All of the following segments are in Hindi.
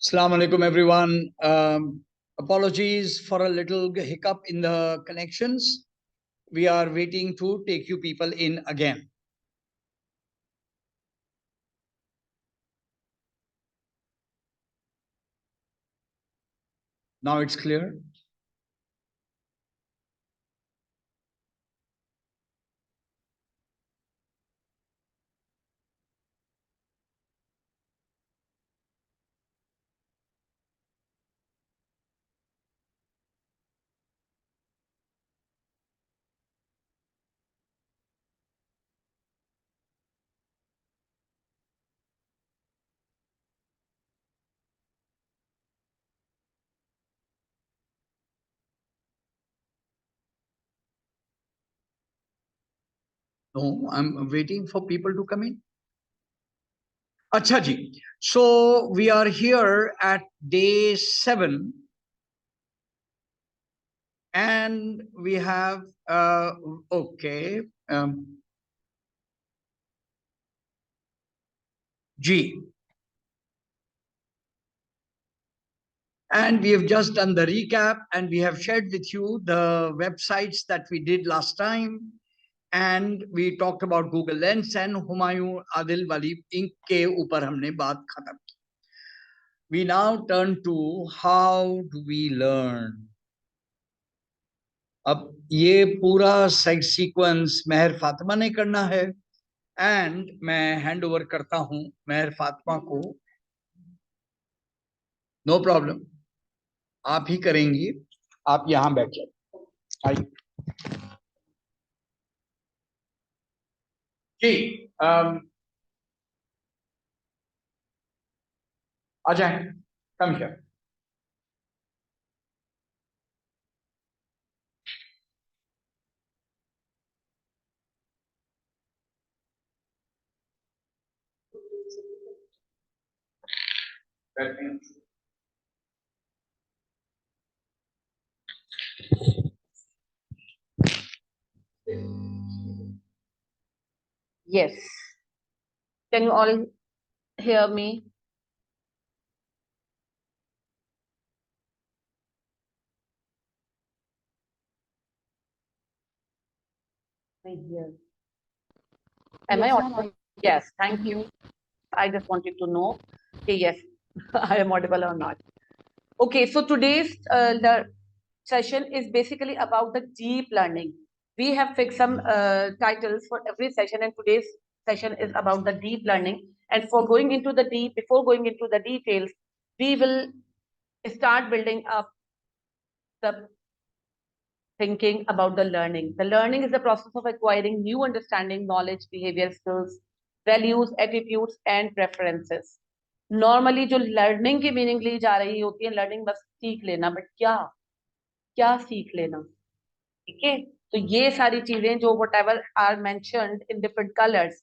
Assalamu alaikum, everyone. Apologies for a little hiccup in the connections. We are waiting to take you people in again. Now it's clear. No, I'm waiting for people to come in. Acha ji. So we are here at day 7. And we have, okay. G. And we have just done the recap and we have shared with you the websites that we did last time. And we talked about Google Lens and Humayun Adil Wali Inc. के ऊपर हमने बात खत्म की. We now turn to how do we learn. अब ये पूरा सीक्वेंस मेहर फातिमा ने करना है एंड मैं हैंड ओवर करता हूं मेहर फातिमा को. नो प्रॉब्लम, आप ही करेंगी. आप यहां बैठ जाइए. आइए जी, आ जाए. Come here. Yes. Can you all hear me? Am I audible? Yes, thank you. I just wanted to know, okay, yes, I am audible or not. Okay, so today's the session is basically about the deep learning. We have fixed some titles for every session, and today's session is about the deep learning. And for going into the deep, before going into the details, we will start building up the thinking about the learning. The learning is the process of acquiring new understanding, knowledge, behavior, skills, values, attitudes, and preferences. Normally, जो learning की meaning ली जा रही होती है, learning बस सीख लेना, but क्या सीख लेना, ठीक है? तो ये सारी चीजें जो whatever are mentioned in different colors,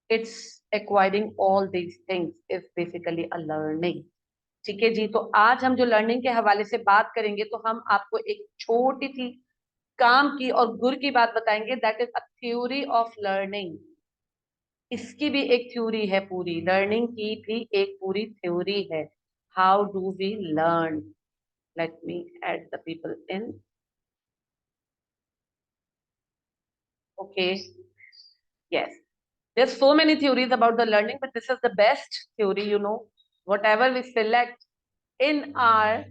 it's acquiring all these things is basically a learning. ठीक है जी. तो आज हम जो लर्निंग के हवाले से बात करेंगे तो हम आपको एक छोटी सी काम की और गुर की बात बताएंगे. That is a theory of learning. इसकी भी एक थ्योरी है, पूरी लर्निंग की भी एक पूरी थ्योरी है. How do we learn? Let me add the people in. Okay, yes, there's so many theories about the learning, but this is the best theory. Whatever we select in our,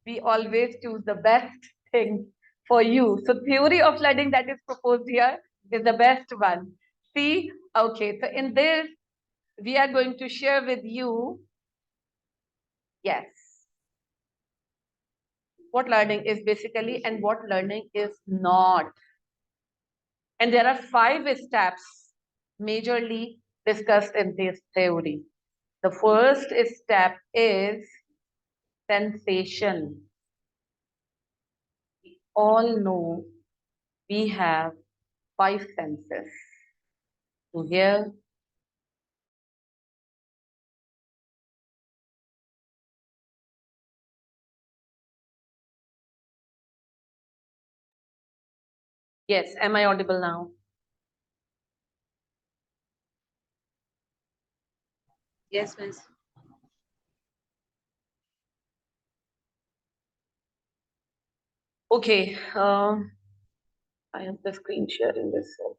we always choose the best thing for you. So theory of learning that is proposed here is the best one. See, okay, so in this, we are going to share with you, yes, what learning is basically and what learning is not. And there are 5 steps majorly discussed in this theory. The first step is sensation. We all know we have 5 senses: to hear, yes, am I audible now? Yes, miss. Okay, I have the screen sharing this also.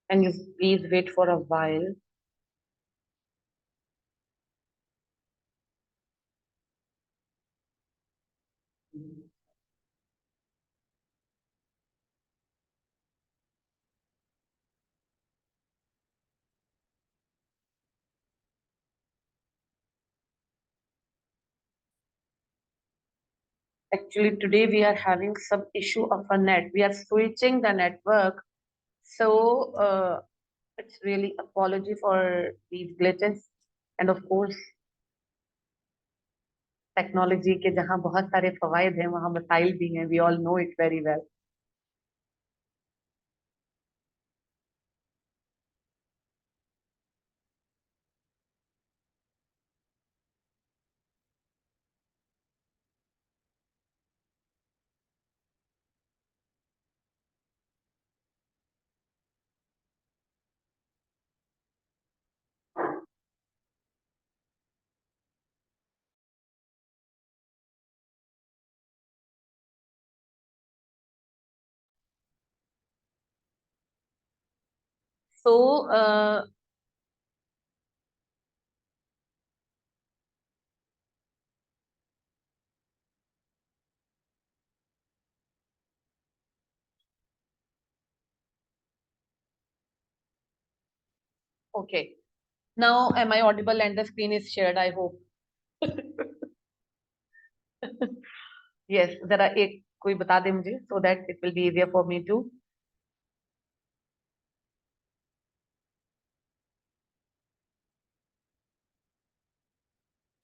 And you please wait for a while. Actually, today we are having some issue of a net. We are switching the network. So it's really apology for these glitches. And of course, technology के जहाँ बहुत सारे फवायद हैं वहाँ मसाइल भी हैं. We all know it very well. So okay. Now am I audible and the screen is shared? I hope. Yes. जरा एक कोई बता दे मुझे so that it will be easier for me to.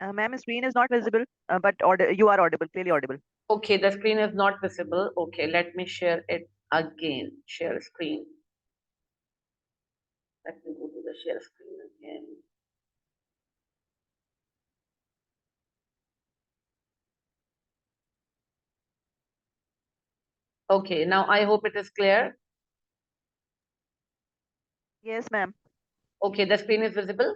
Ma'am, screen is not visible, but you are audible, clearly audible. Okay, the screen is not visible. Okay, let me share it again. Share screen. Let me go to the share screen again. Okay, now I hope it is clear. Yes, ma'am. Okay, the screen is visible.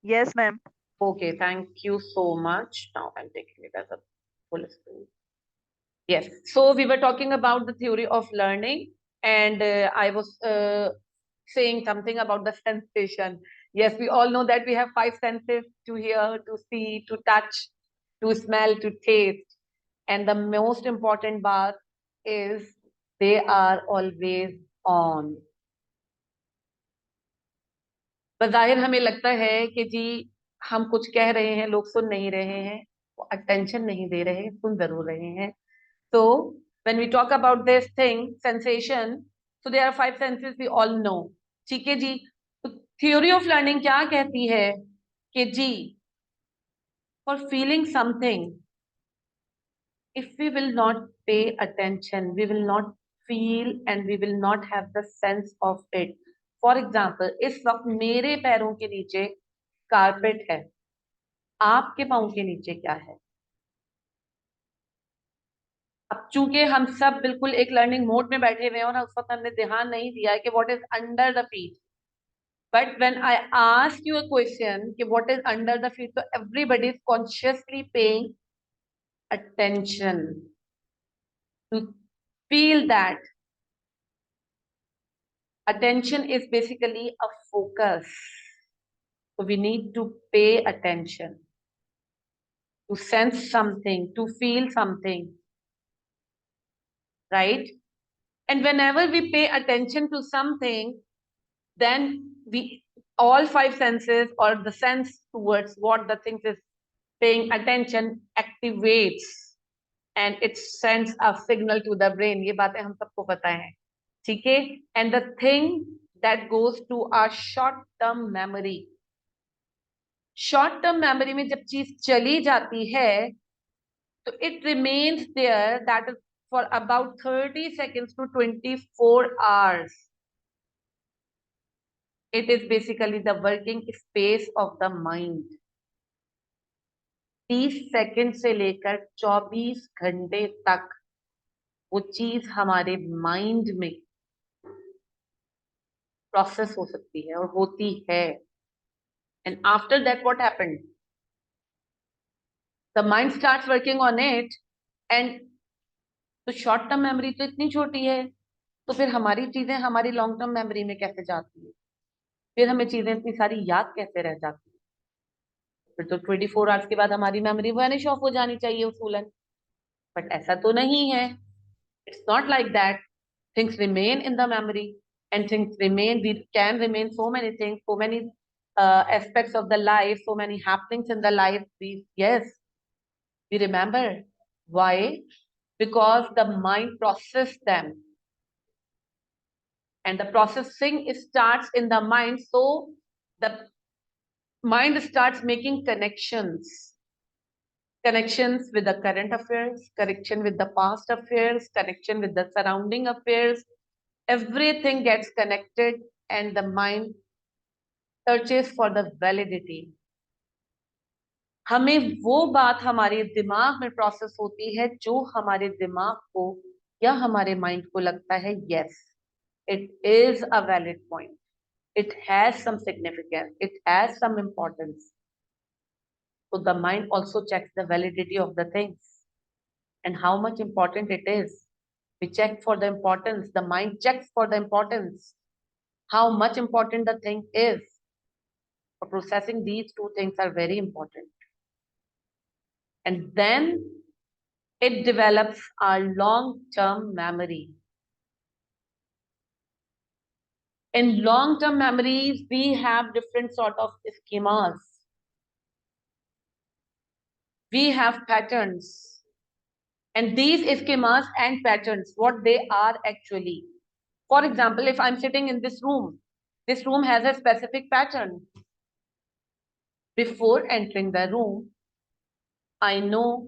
Yes, ma'am. Okay, thank you so much. Now I'm taking it as a full screen. Yes, so we were talking about the theory of learning, and I was saying something about the sensation. Yes, we all know that we have five senses: to hear, to see, to touch, to smell, to taste. And the most important part is they are always on. बज़ाहिर हमें लगता है कि जी हम कुछ कह रहे हैं, लोग सुन नहीं रहे हैं, वो अटेंशन नहीं दे रहे, सुन जरूर रहे हैं. So when we talk about this thing, sensation, so there are five senses we all know. ठीक है जी. तो theory of learning क्या कहती है कि जी for feeling something, if we will not pay attention, we will not feel and we will not have the sense of it. For example, इस वक्त मेरे पैरों के नीचे कारपेट है, आपके पाँव के नीचे क्या है? अब चूंकि हम सब बिल्कुल एक लर्निंग मोड में बैठे हुए हैं और उस वक्त हमने ध्यान नहीं दिया है कि what is under the feet. But when I ask you a question कि what is under the feet, तो everybody is consciously paying attention to feel that. Attention is basically a focus. So we need to pay attention to sense something, to feel something, right? And whenever we pay attention to something, then we all five senses or the sense towards what the thing is paying attention activates and it sends a signal to the brain. ये बातें हम सबको पता है, ठीक है? And the thing that goes to our short term memory. Short term memory में जब चीज चली जाती है तो it remains there, that is for about 30 seconds to 24 hours. It is basically the working space of the mind. 30 second से लेकर 24 घंटे तक वो चीज हमारे माइंड में प्रोसेस हो सकती है और होती है. And after that, what happened? The mind starts working on it, and तो शॉर्ट टर्म मेमोरी तो इतनी छोटी है, तो फिर हमारी चीजें हमारी लॉन्ग टर्म मेमोरी में कैसे जाती है? फिर हमें चीजें इतनी सारी याद कैसे रह जाती है? फिर तो 24 आवर्स के बाद हमारी मेमोरी वैनिश ऑफ हो जानी चाहिए उसूलन, बट ऐसा तो नहीं है. It's not like that. Things remain in the memory, and things remain, we can remain so many things, so many aspects of the life, so many happenings in the life. Yes, we remember. Why? Because the mind processes them, and the processing starts in the mind, so the mind starts making connections with the current affairs, connection with the past affairs, connection with the surrounding affairs. Everything gets connected, and the mind searches for the validity. हमें वो बात हमारे दिमाग में प्रोसेस होती है जो हमारे दिमाग को या हमारे माइंड को लगता है yes, it is a valid point, it has some significance, it has some importance. So the mind also checks the validity of the things and how much important it is. We check for the importance, the mind checks for the importance, how much important the thing is. For processing, these two things are very important. And then it develops our long-term memory. In long-term memories, we have different sort of schemas. We have patterns. And these schemas and patterns, what they are actually. For example, if I'm sitting in this room has a specific pattern. Before entering the room, I know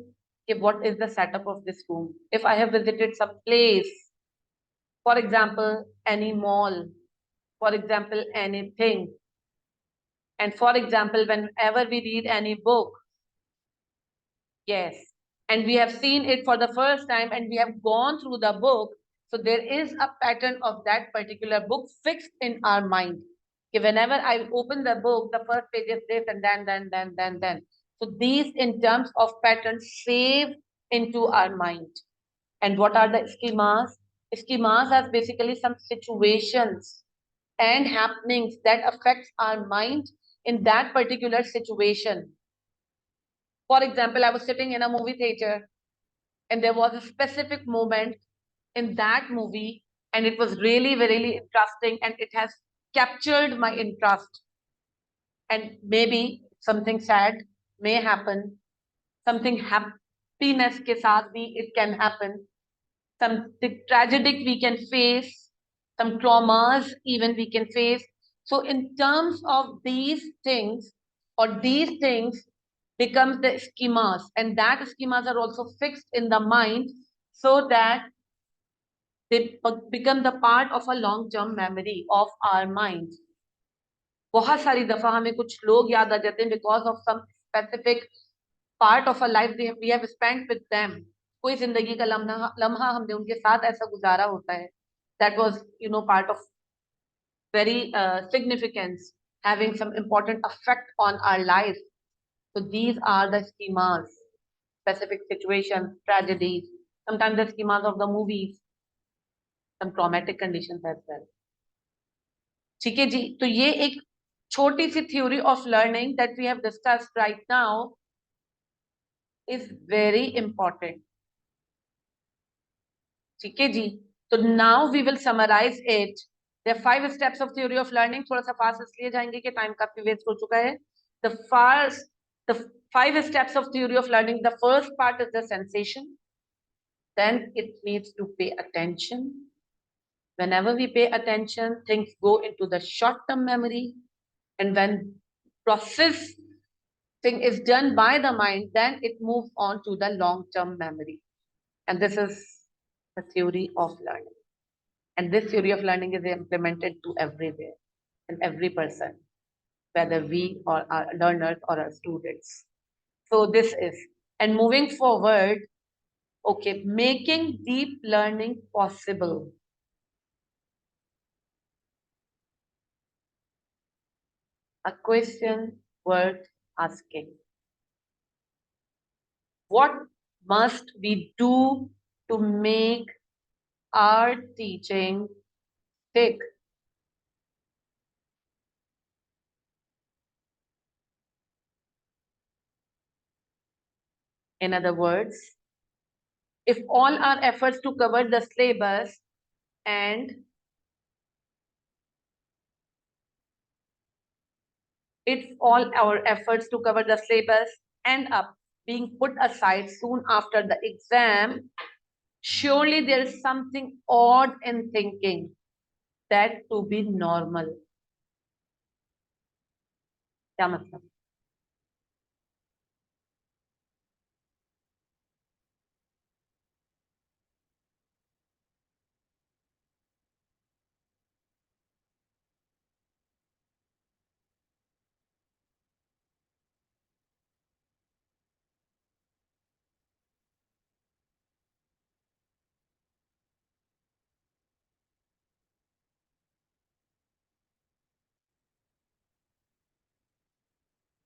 what is the setup of this room. If I have visited some place, for example, any mall, for example, anything, and for example, whenever we read any book, yes, and we have seen it for the first time and we have gone through the book, so there is a pattern of that particular book fixed in our mind. Whenever I open the book, the first page is this, and then. So these, in terms of patterns, save into our mind. And what are the schemas? Schemas are basically some situations and happenings that affects our mind in that particular situation. For example, I was sitting in a movie theater and there was a specific moment in that movie, and it was really, really interesting, and it has captured my interest. And maybe something sad may happen, something happiness ke saath bhi it can happen, something tragic we can face, some traumas even we can face. So in terms of these things, or these things becomes the schemas, and that schemas are also fixed in the mind so that they become the part of a long-term memory of our mind. बहुत सारी दफा हमें कुछ लोग याद आ जाते हैं because of some specific part of our life we have spent with them. कोई जिंदगी का लम्हा हमने उनके साथ ऐसा गुजारा होता है that was part of very significance, having some important effect on our life. So these are the schemas, specific situations, tragedies, sometimes the schemas of the movies, some traumatic conditions as well. ठीक है जी, तो ये एक छोटी सी theory of learning that we have discussed right now is very important. ठीक है जी, तो now we will summarize it. There are 5 steps of theory of learning. थोड़ा सा fast इसलिए जाएंगे कि time काफी waste हो चुका है. The 5 steps of theory of learning. The first part is the sensation. Then it needs to pay attention. Whenever we pay attention, things go into the short-term memory. And when processing is done by the mind, then it moves on to the long-term memory. And this is the theory of learning. And this theory of learning is implemented to everywhere and every person, whether we or our learners or our students. So this is, and moving forward, okay, making deep learning possible. A question worth asking. What must we do to make our teaching stick? In other words, if all our efforts to cover the syllabus and if all our efforts to cover the syllabus end up being put aside soon after the exam, surely there is something odd in thinking that to be normal. क्या मतलब?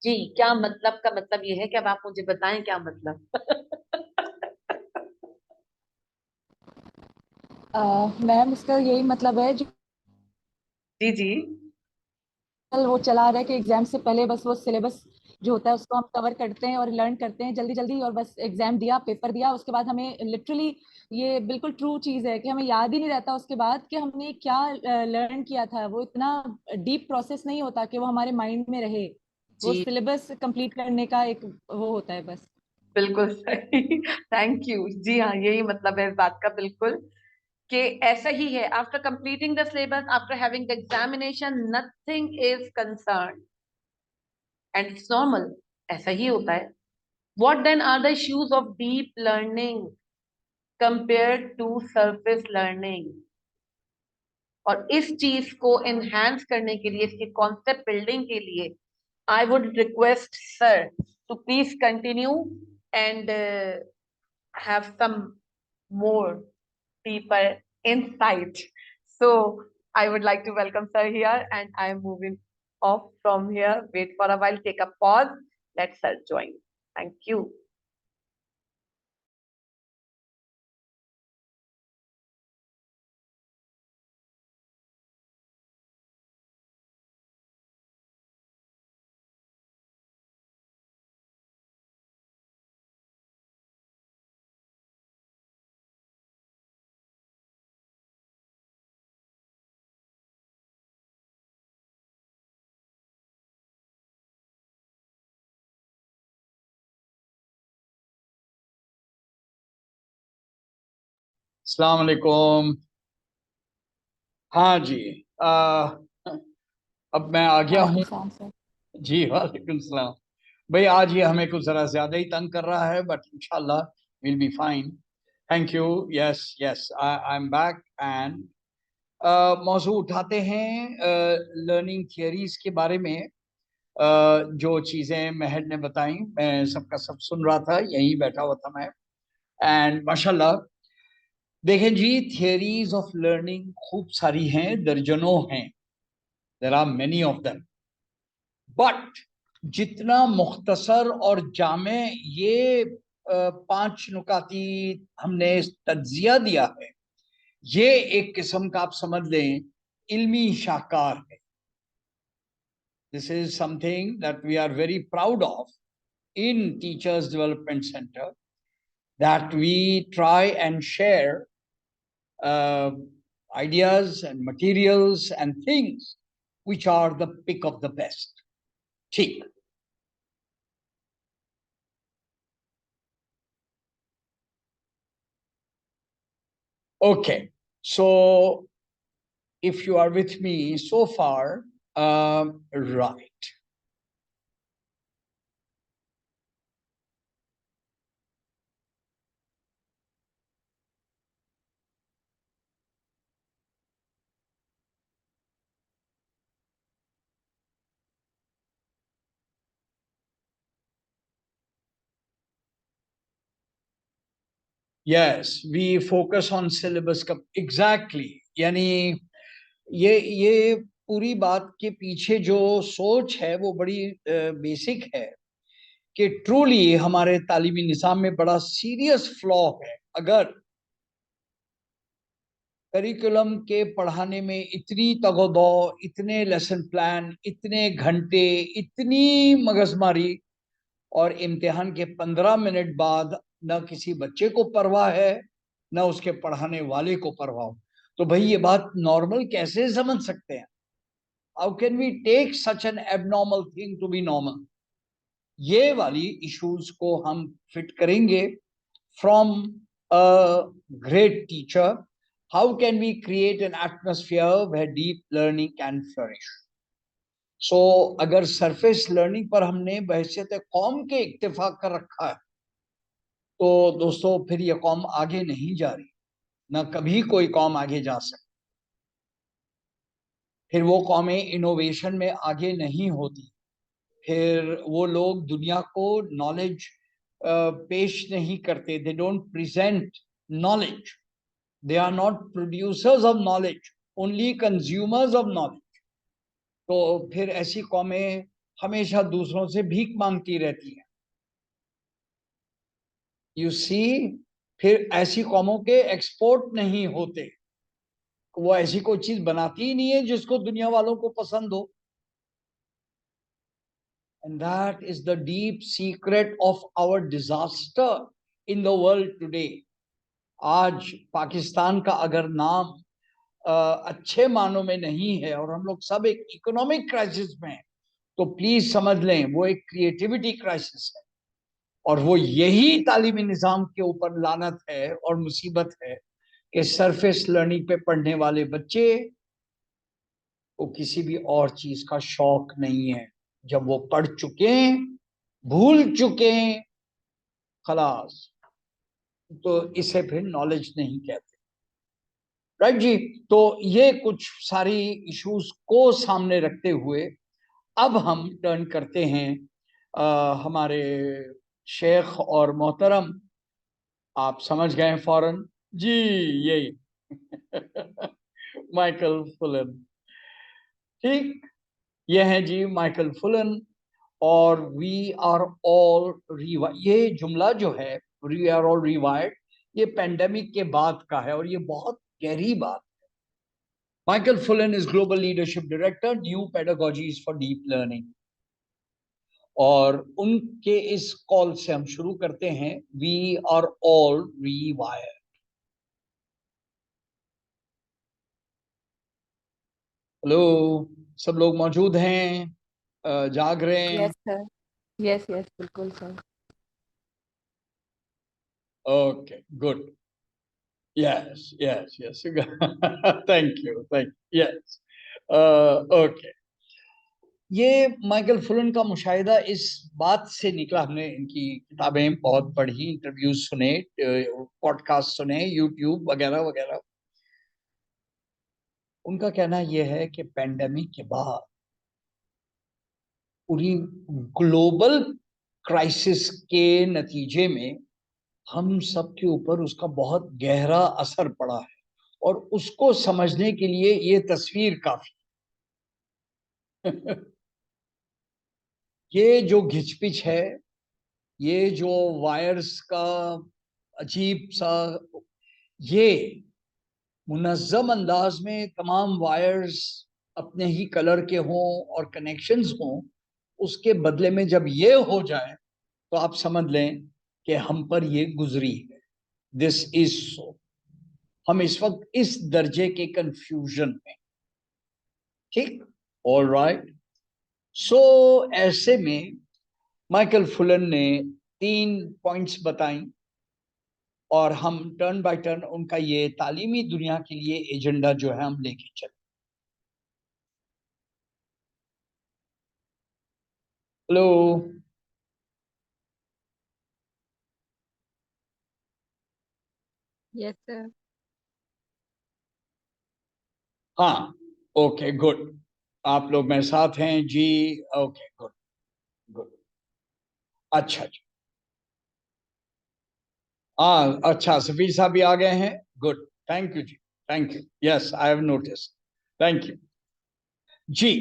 जी, क्या मतलब का मतलब ये है कि अब आप मुझे बताएं क्या मतलब? मैम इसका यही मतलब है जो जी जी वो चला रहा है कि एग्जाम से पहले बस वो सिलेबस जो होता है उसको हम कवर करते हैं और लर्न करते हैं जल्दी जल्दी और बस एग्जाम दिया पेपर दिया उसके बाद हमें लिटरली ये बिल्कुल ट्रू चीज है कि हमें याद ही नहीं रहता उसके बाद कि हमने क्या लर्न किया था। वो इतना डीप प्रोसेस नहीं होता कि वो हमारे माइंड में रहे। वो जी सिलेबस कंप्लीट करने का एक वो होता है बस। बिल्कुल सही। Thank you. जी हाँ, यही मतलब है इस बात का बिल्कुल कि ऐसा ही है। After completing the syllabus, after having the examination, nothing is concern and it's normal. ऐसा ही होता है। What then are the issues of deep learning compared to surface learning? और इस चीज को एनहांस करने के लिए, इसके कॉन्सेप्ट बिल्डिंग के लिए, I would request sir to please continue and have some more deeper insight. So I would like to welcome sir here and I am moving off from here. Wait for a while, take a pause. Let sir join. Thank you. अस्सलाम वालेकुम। हाँ जी, अब मैं आ गया हूँ। जी वालेकुम सलाम। भाई आज ये हमें कुछ जरा ज्यादा ही तंग कर रहा है, बट इंशाल्लाह will be fine. Thank you. Yes yes, I am back and मौजू उठाते हैं लर्निंग थियरीज के बारे में। जो चीजें महर ने बताई, मैं सबका सब सुन रहा था, यहीं बैठा हुआ था मैं। एंड माशाल्लाह देखें जी, थियरीज ऑफ लर्निंग खूब सारी हैं, दर्जनों हैं। There are many of them, but जितना मुख्तसर और जामे ये पांच नुकाती हमने तज्जिया दिया है, ये एक किस्म का आप समझ लें इल्मी शाहकार है। This is something that we are very proud of in teachers development centre, that we try and share ideas and materials and things which are the pick of the best. ठीक। Okay, so if you are with me so far, right. Yes, we focus on syllabus का exactly, यानी ये पूरी बात के पीछे जो सोच है वो बड़ी बेसिक है कि ट्रूली हमारे तालीमी निज़ाम में बड़ा सीरियस फ्लॉ है। अगर करिकुलम के पढ़ाने में इतनी तगोदो, इतने लेसन प्लान, इतने घंटे, इतनी मगजमारी, और इम्तिहान के 15 मिनट बाद न किसी बच्चे को परवाह है न उसके पढ़ाने वाले को परवाह हो, तो भाई ये बात नॉर्मल कैसे समझ सकते हैं? How can we take such an abnormal thing to be normal? ये वाली इश्यूज को हम फिट करेंगे from a great teacher. How can we create an atmosphere where deep learning can flourish? So अगर सरफेस लर्निंग पर हमने बहसियत कौम के इत्तेफाक कर रखा है, तो दोस्तों फिर ये कौम आगे नहीं जा रही, ना कभी कोई कौम आगे जा सकती। फिर वो कौमें इनोवेशन में आगे नहीं होती, फिर वो लोग दुनिया को नॉलेज पेश नहीं करते। They don't present knowledge, they are not producers of knowledge, only consumers of knowledge. तो फिर ऐसी कौमें हमेशा दूसरों से भीख मांगती रहती हैं। यू सी, फिर ऐसी कौमों के एक्सपोर्ट नहीं होते, वो ऐसी कोई चीज बनाती ही नहीं है जिसको दुनिया वालों को पसंद हो। And that is the deep secret of our disaster in the world today. आज पाकिस्तान का अगर नाम अच्छे मानों में नहीं है और हम लोग सब एक इकोनॉमिक क्राइसिस में हैं, तो प्लीज समझ लें वो एक क्रिएटिविटी क्राइसिस है। और वो यही तालीमी निज़ाम के ऊपर लानत है और मुसीबत है कि सरफेस लर्निंग पे पढ़ने वाले बच्चे को किसी भी और चीज का शौक नहीं है। जब वो पढ़ चुके, भूल चुके, खलास, तो इसे फिर नॉलेज नहीं कहते। राइट जी? तो ये कुछ सारी इश्यूज को सामने रखते हुए अब हम टर्न करते हैं हमारे शेख और मोहतरम, आप समझ गए फौरन जी, यही माइकल फुलन। ठीक, ये हैं जी माइकल फुलन। और वी आर ऑल ये जुमला जो है वी आर ऑल रिवायर्ड, ये पेंडेमिक के बाद का है और ये बहुत गहरी बात। Michael Fullan is global leadership director, new pedagogies for deep learning. और उनके इस कॉल से हम शुरू करते हैं, we are all rewired. Hello, सब लोग मौजूद हैं, जाग रहे हैं? यस सर, यस यस बिल्कुल sir. Okay, good, yes yes yes, thank you, yes, okay. ये माइकल फुलन का मुशाहिदा इस बात से निकला, हमने इनकी किताबें बहुत पढ़ी, इंटरव्यूज सुने, पॉडकास्ट सुने, यूट्यूब वगैरह वगैरह। उनका कहना यह है कि पेंडेमिक के बाद पूरी ग्लोबल क्राइसिस के नतीजे में हम सब के ऊपर उसका बहुत गहरा असर पड़ा है, और उसको समझने के लिए ये तस्वीर काफी ये जो घिचपिच है, ये जो वायर्स का अजीब सा, ये मुनज़्ज़म अंदाज में तमाम वायर्स अपने ही कलर के हों और कनेक्शंस हों, उसके बदले में जब ये हो जाए तो आप समझ लें कि हम पर ये गुजरी है। This is so. हम इस वक्त इस दर्जे के कंफ्यूजन में, ठीक, ऑल राइट। सो ऐसे में माइकल फुलन ने 3 पॉइंट्स बताई और हम टर्न बाय टर्न उनका ये तालीमी दुनिया के लिए एजेंडा जो है हम लेके चले। Hello, yes sir. हाँ, ओके, गुड, आप लोग मेरे साथ हैं जी, ओके, गुड गुड, अच्छा जी, हाँ, अच्छा, सफीर साहब भी आ गए हैं, गुड, थैंक यू जी, thank you, yes I have notice, thank you. जी,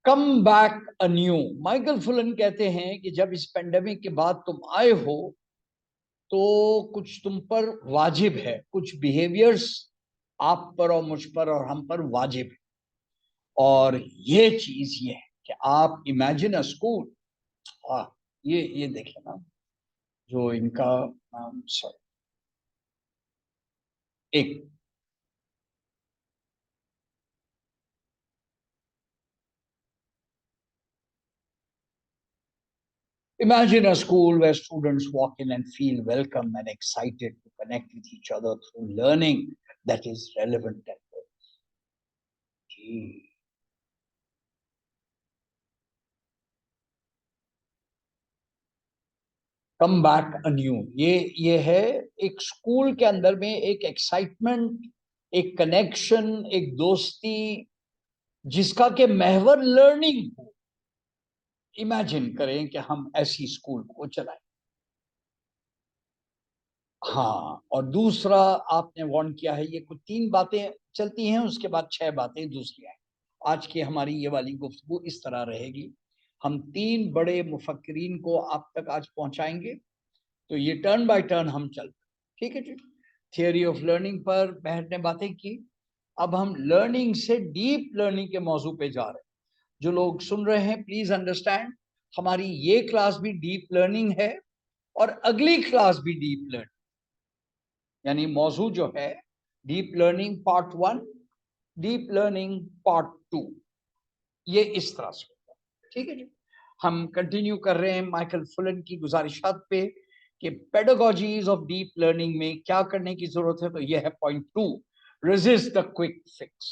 come back anew. Michael Fullan कहते हैं कि जब इस पेंडेमिक के बाद तुम आए हो तो कुछ तुम पर वाजिब है, कुछ बिहेवियर्स आप पर और मुझ पर और हम पर वाजिब है। और ये चीज ये है कि आप इमेजिन अ स्कूल, ये देखें ना, जो इनका सॉरी, एक imagine a school where students walk in and feel welcome and excited to connect with each other through learning that is relevant and good. Come back undue, ये है एक स्कूल के अंदर में एक एक्साइटमेंट, एक कनेक्शन, एक दोस्ती जिसका के महवर लर्निंग हो। इमेजिन करें कि हम ऐसी स्कूल को चलाएं। हाँ, और दूसरा आपने वार्न किया है, ये कुछ 3 बातें चलती हैं, उसके बाद 6 बातें दूसरी आए। आज की हमारी ये वाली गुफ्तगू इस तरह रहेगी। हम 3 बड़े मुफक्किरीन को आप तक आज पहुंचाएंगे, तो ये टर्न बाय टर्न हम चलते, ठीक है जी। थियोरी ऑफ लर्निंग पर बहर ने बातें की। अब हम लर्निंग से डीप लर्निंग के मौजू पे जा रहे हैं। जो लोग सुन रहे हैं प्लीज अंडरस्टैंड, हमारी ये क्लास भी डीप लर्निंग है और अगली क्लास भी डीप लर्निंग, यानी मौजू जो है deep learning part 1, deep learning part 2, ये इस तरह से होगा, ठीक है जी। हम कंटिन्यू कर रहे हैं माइकल फुलन की गुजारिशात पे कि पेडागोजीज ऑफ डीप लर्निंग में क्या करने की जरूरत है। तो यह है point 2, resist the quick fix.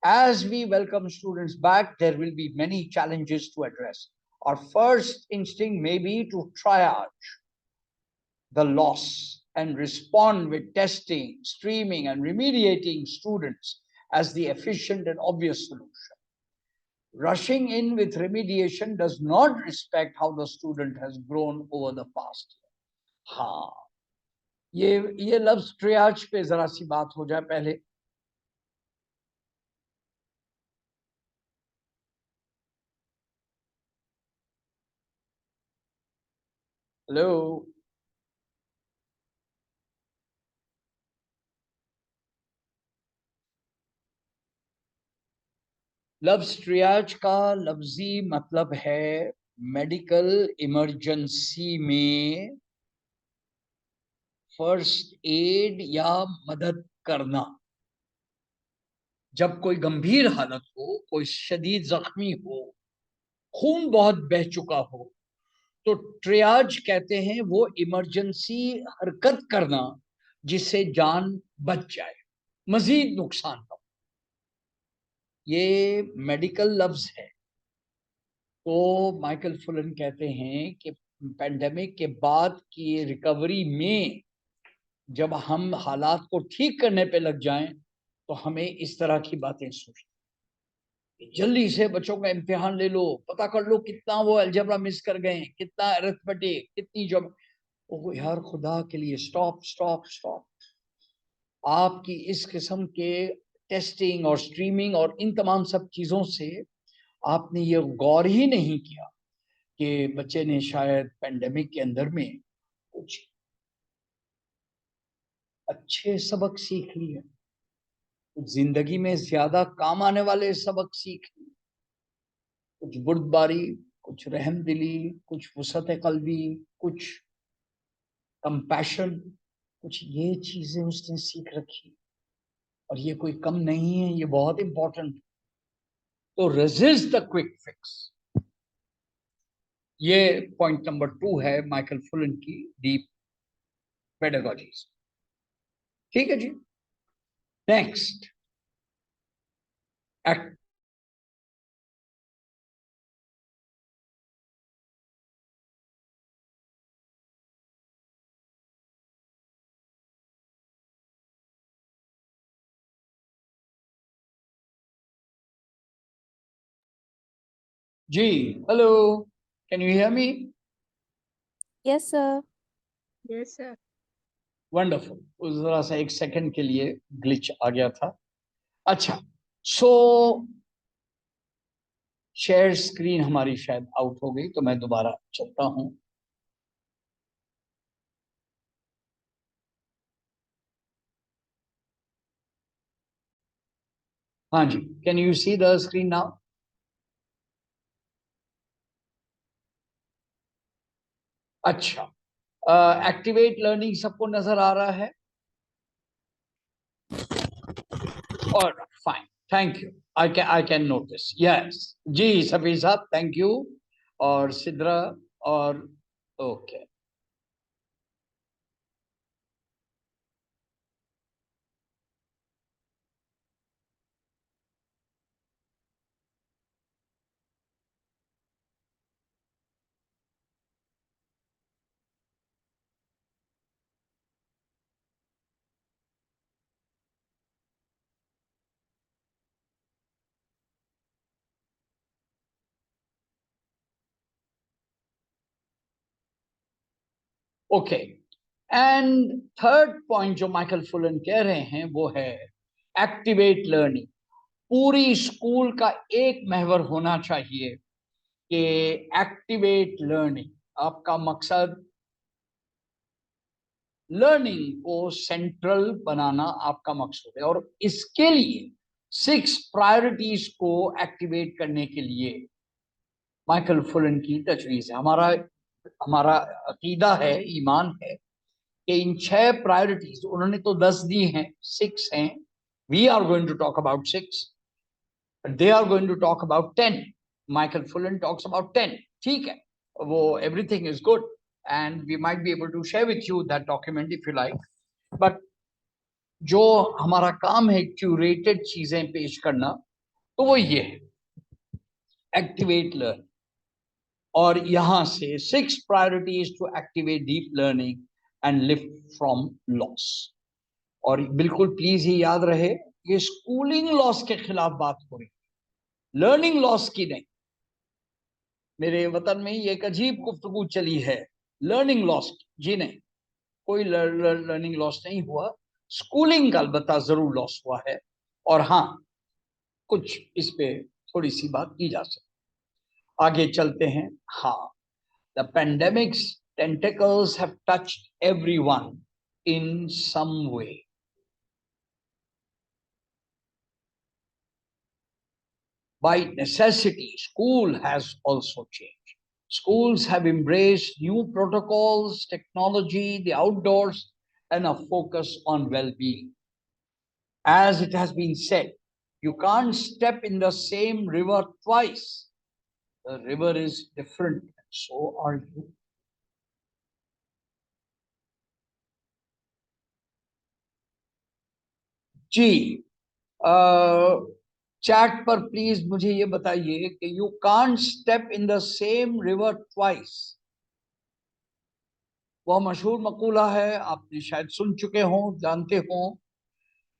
As we welcome students back, there will be many challenges to address. Our first instinct may be to triage the loss and respond with testing, streaming, and remediating students as the efficient and obvious solution. Rushing in with remediation does not respect how the student has grown over the past year. हाँ, ये लफ्ज ट्रियाज पे जरा सी बात हो जाए पहले। हेलो, लफ्ज ट्रियाज का लफ्जी मतलब है मेडिकल इमरजेंसी में फर्स्ट एड या मदद करना। जब कोई गंभीर हालत हो, कोई शदीद जख्मी हो, खून बहुत बह चुका हो, तो ट्रियाज कहते हैं वो इमरजेंसी हरकत करना जिससे जान बच जाए, मजीद नुकसान हो। ये मेडिकल लफ्ज है। तो माइकल फुलन कहते हैं कि पेंडेमिक के बाद की रिकवरी में जब हम हालात को ठीक करने पे लग जाएं तो हमें इस तरह की बातें सोचनी, जल्दी से बच्चों का इम्तिहान ले लो, पता कर लो कितना वो अलजेब्रा मिस कर गए, कितना अरिथमेटिक, कितनी जब। ओ यार, खुदा के लिए स्टॉप स्टॉप स्टॉप। आपकी इस किस्म के टेस्टिंग और स्ट्रीमिंग और इन तमाम सब चीजों से आपने ये गौर ही नहीं किया कि बच्चे ने शायद पेंडेमिक के अंदर में कुछ अच्छे सबक सीख लिए, कुछ जिंदगी में ज्यादा काम आने वाले सबक सीख लिए, कुछ बुर्दबारी, कुछ रहम दिली, कुछ वसअत कल्बी, कुछ कंपैशन, कुछ ये चीजें उसने सीख रखी। और ये कोई कम नहीं है, ये बहुत इंपॉर्टेंट। तो रेजिस्ट द क्विक फिक्स, ये पॉइंट नंबर 2 है माइकल फुलन की डीप पेडागोजीज, ठीक है जी। नेक्स्ट, जी, hello, can you hear me? Yes, sir. Yes, sir. Wonderful. जरा सा एक सेकंड के लिए ग्लिच आ गया था। अच्छा, सो शेयर स्क्रीन हमारी शायद आउट हो गई, तो मैं दोबारा चलता हूं। हाँ जी, can you see the screen now? अच्छा, एक्टिवेट लर्निंग सबको नजर आ रहा है? और fine, thank you. I can notice, yes जी सफीर साहब, थैंक यू। और सिद्रा, और okay. Okay, and third point जो माइकल फुलन कह रहे हैं वो है एक्टिवेट लर्निंग। पूरी स्कूल का एक महवर होना चाहिए कि एक्टिवेट लर्निंग। आपका मकसद लर्निंग को सेंट्रल बनाना आपका मकसद है, और इसके लिए 6 प्रायोरिटीज को एक्टिवेट करने के लिए माइकल फुलन की तजवीज है। हमारा हमारा अकीदा है, ईमान है कि इन 6 प्रायोरिटीज, उन्होंने तो 10 दी हैं, 6 हैं। We are going to talk about 6, they are going to talk about 10। Michael Fullan talks about 10। ठीक है, वो everything is good, and we might be able to share with you that document if you like. But जो हमारा काम है क्यूरेटेड चीजें पेश करना, तो वो ये है एक्टिवेट लर्न। और यहां से 6 priorities to activate deep learning and lift from loss. और बिल्कुल प्लीज ये याद रहे, ये स्कूलिंग लॉस के खिलाफ बात हो रही, लर्निंग लॉस की नहीं। मेरे वतन में ये एक अजीब गुफ्तगू चली है लर्निंग लॉस की। जी नहीं, कोई लर्निंग लॉस नहीं हुआ। स्कूलिंग का अलबत्ता जरूर लॉस हुआ है, और हाँ, कुछ इस पे थोड़ी सी बात की जा सकती। आगे चलते हैं। हाँ, the pandemic's tentacles have touched everyone in some way. By necessity, school has also changed. Schools have embraced new protocols, technology, the outdoors, and a focus on well-being. As it has been said, you can't step in the same river twice. The river is different, and so are you. जी, चैट पर प्लीज मुझे ये बताइए कि you can't step in the same river twice. वह मशहूर मकूला है, आपने शायद सुन चुके हो, जानते हो।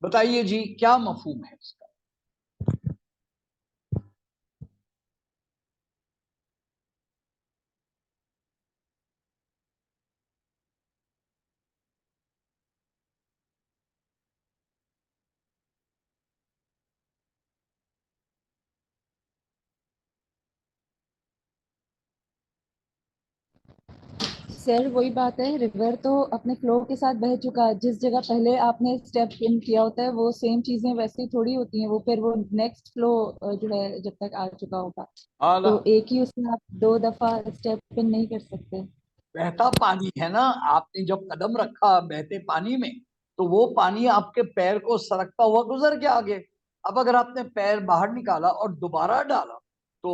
बताइए जी, क्या मफहूम है इसका? सर वही बात है, रिवर तो अपने फ्लो के साथ बह चुका है। जिस जगह पहले आपने स्टेप इन किया होता है वो सेम चीजें वैसी थोड़ी होती हैं। वो फिर वो नेक्स्ट फ्लो जो है जब तक आ चुका होगा, आला, तो एक ही उसमें आप 2 दफा स्टेप इन नहीं कर सकते। बहता पानी है ना, आपने जब कदम रखा बहते पानी में, तो वो पानी आपके पैर को सरकता हुआ गुजर गया आगे। अब अगर आपने पैर बाहर निकाला और दोबारा डाला, तो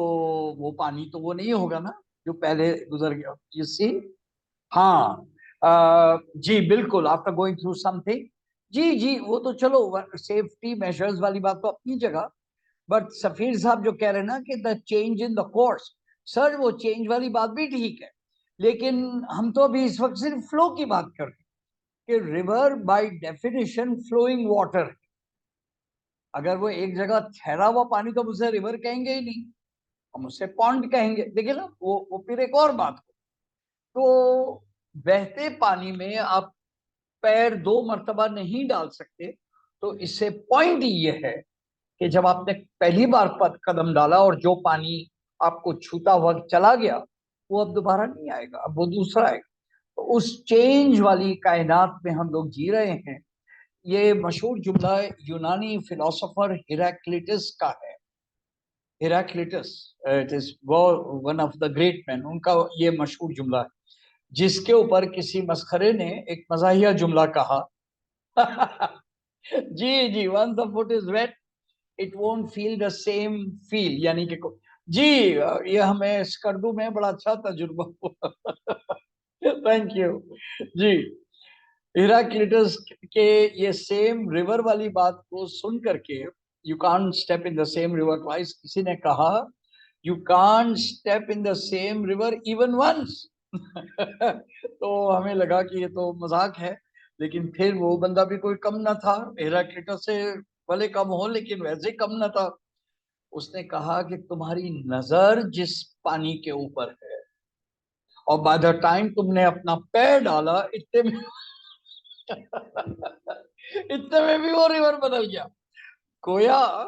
वो पानी तो वो नहीं होगा ना जो पहले गुजर गया। You see. हाँ, जी बिल्कुल, आफ्टर गोइंग थ्रू समथिंग। जी जी, वो तो चलो सेफ्टी मेजर्स वाली बात तो अपनी जगह। बट सफीर साहब जो कह रहे हैं ना कि the change in the course, sir वो चेंज वाली बात भी ठीक है, लेकिन हम तो अभी इस वक्त सिर्फ फ्लो की बात कर रहे हैं कि river by definition flowing water. अगर वो एक जगह ठहरा हुआ पानी, तो हम उसे रिवर कहेंगे ही नहीं, हम उसे पॉन्ड कहेंगे। देखिए ना, वो फिर एक और बात हो। तो बहते पानी में आप पैर 2 मर्तबा नहीं डाल सकते। तो इससे पॉइंट ये है कि जब आपने पहली बार कदम डाला और जो पानी आपको छूता हुआ चला गया, वो अब दोबारा नहीं आएगा, अब वो दूसरा आएगा। तो उस चेंज वाली कायनात में हम लोग जी रहे हैं। ये मशहूर जुमला यूनानी फिलोसोफर हिराक्लिटस का है। Heraclitus, it is one of the great man, उनका ये मशहूर जुमला है, जिसके ऊपर किसी मस्खरे ने एक मजाहिया जुमला कहा। जी जी, when the foot is wet it won't feel the same feel, यानी कि जी, ये हमें स्कर्दू में बड़ा अच्छा तजुर्बा हुआ। थैंक यू जी। हिराक्लिटस के ये सेम रिवर वाली बात को सुन करके, you can't step in the same river twice, किसी ने कहा you can't step in the same river even once. तो हमें लगा कि ये तो मजाक है, लेकिन फिर वो बंदा भी कोई कम ना था, हिराक्लिटस से भले कम हो लेकिन वैसे कम ना था। उसने कहा कि तुम्हारी नजर जिस पानी के ऊपर है और बाय द टाइम तुमने अपना पैर डाला, इतने में इतने में भी वो रिवर बदल गया। गोया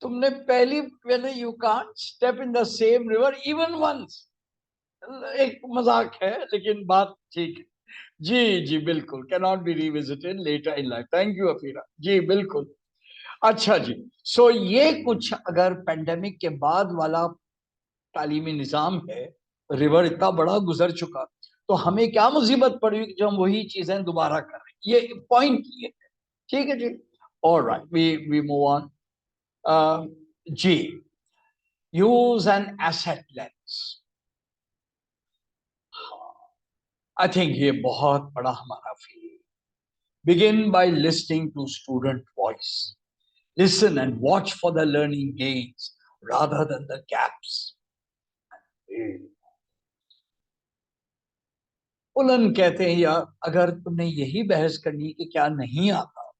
तुमने पहले you can't step in the same river even once, एक मजाक है लेकिन बात ठीक है। जी जी बिल्कुल, can not be revisited later in life. Thank you Afira ji, बिल्कुल। अच्छा जी, सो ये कुछ अगर पेंडेमिक के बाद वाला तालीमी निजाम है, रिवर इतना बड़ा गुजर चुका, तो हमें क्या मुसीबत पड़ी कि जो हम वही चीजें दोबारा कर रहे हैं। ये पॉइंट ये है, ठीक है जी। Alright, we move on. जी, use an asset lens. I think ये बहुत बड़ा हमारा field. Begin by listening to student voice, listen and watch for the learning gains rather than the gaps. Fullan कहते हैं, या अगर तुमने यही बहस करनी कि क्या नहीं आता,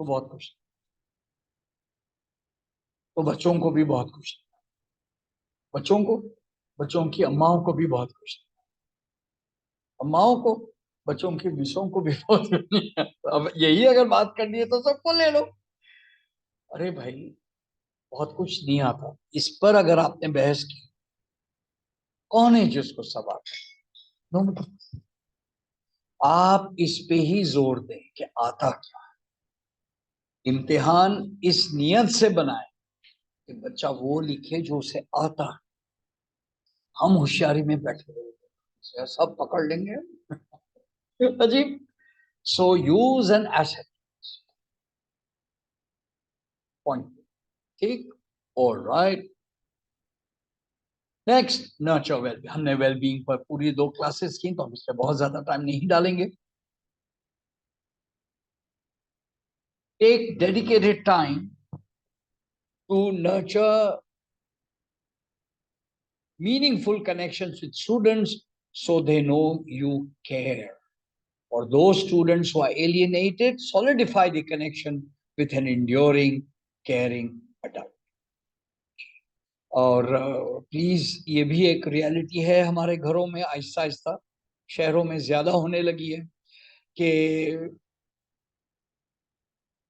तो बहुत खुश, तो बच्चों को भी बहुत खुश, बच्चों को, बच्चों की अम्माओं को भी बहुत खुश, अम्माओं को, बच्चों की मिसों को भी बहुत खुश। अब यही अगर बात करनी है तो सबको ले लो। अरे भाई, बहुत कुछ नहीं आता, इस पर अगर आपने बहस की, कौन है जिसको सब आता? नो, आप इस पे ही जोर दें कि आता क्या। इम्तिहान इस नियत से बनाए कि बच्चा वो लिखे जो उसे आता है। हम होशियारी में बैठे हुए सब पकड़ लेंगे, अजीब। सो यूज एन एसेट पॉइंट, ठीक। Alright, next nurture well. हमने वेलबींग पर पूरी 2 क्लासेस की, तो हम इस पर बहुत ज्यादा टाइम नहीं डालेंगे। Take dedicated time to nurture meaningful connections with students so they know you care. For those students who are alienated, solidify the connection with an enduring, caring adult. और प्लीज, ये भी एक रियलिटी है हमारे घरों में, आहिस्ता आहिस्ता शहरों में ज्यादा होने लगी है कि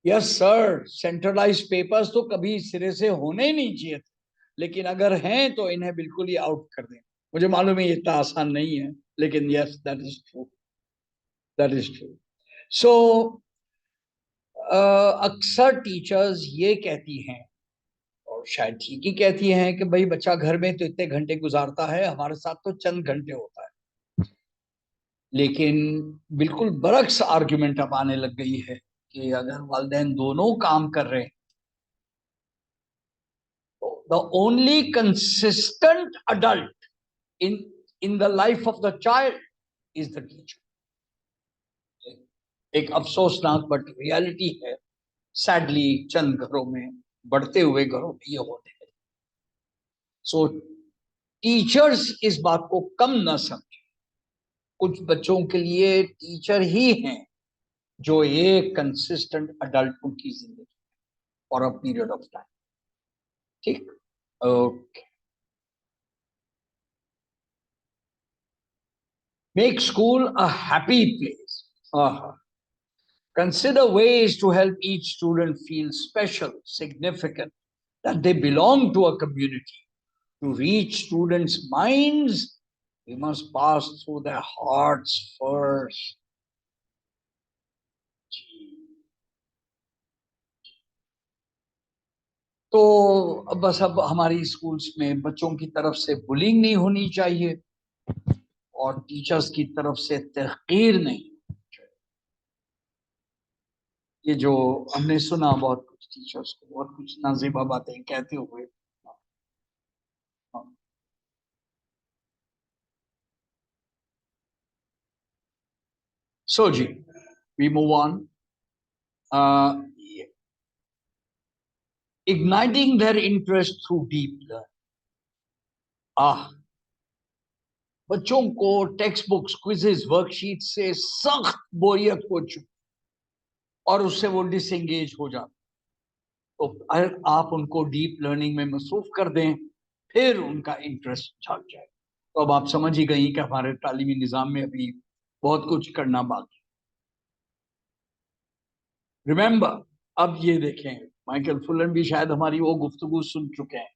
यस सर, सेंट्रलाइज पेपर्स तो कभी सिरे से होने ही नहीं चाहिए थे, लेकिन अगर हैं तो इन्हें बिल्कुल ही आउट कर दें। मुझे मालूम है ये इतना आसान नहीं है, लेकिन yes, that is true, that is true. So अक्सर टीचर्स ये कहती हैं, और शायद ठीक ही कहती हैं, कि भाई बच्चा घर में तो इतने घंटे गुजारता है, हमारे साथ तो चंद घंटे होता है। लेकिन बिल्कुल बरक्स आर्ग्यूमेंट अब आने लग गई है कि अगर वालिदैन दोनों काम कर रहे हैं, तो the only consistent adult in the life of the child is the teacher. एक अफसोसनाक बट रियलिटी है, सैडली चंद घरों में, बढ़ते हुए घरों में ये होते हैं। सो टीचर्स इस बात को कम न समझे। कुछ बच्चों के लिए टीचर ही हैं जो एक कंसिस्टेंट अडल्ट उनकी जिंदगी for a period of time, ठीक। Okay, make school a happy place. Consider ways to help each student feel special, significant, that they belong to a community. To reach students' minds, we must pass through their hearts first. तो बस अब हमारी स्कूल्स में बच्चों की तरफ से बुलिंग नहीं होनी चाहिए और टीचर्स की तरफ से तहकीर नहीं। ये जो हमने सुना बहुत कुछ टीचर्स को बहुत कुछ नाज़िबा बातें कहते हुए, so ji we move on. Igniting their interest through deep learning. बच्चों को टेक्स्ट बुक्स, क्विजेस, वर्कशीट से सख्त बोरियत हो चुकी और उससे वो डिसएंगेज हो जाते। तो अगर आप उनको डीप लर्निंग में मसरूफ कर दें, फिर उनका इंटरेस्ट जाग जाए। तो अब आप समझ ही गई कि हमारे तालीमी निज़ाम में अभी बहुत कुछ करना बाकी। रिमेंबर, अब ये देखें, माइकल फुलन भी शायद हमारी वो गुफ्तगू सुन चुके हैं,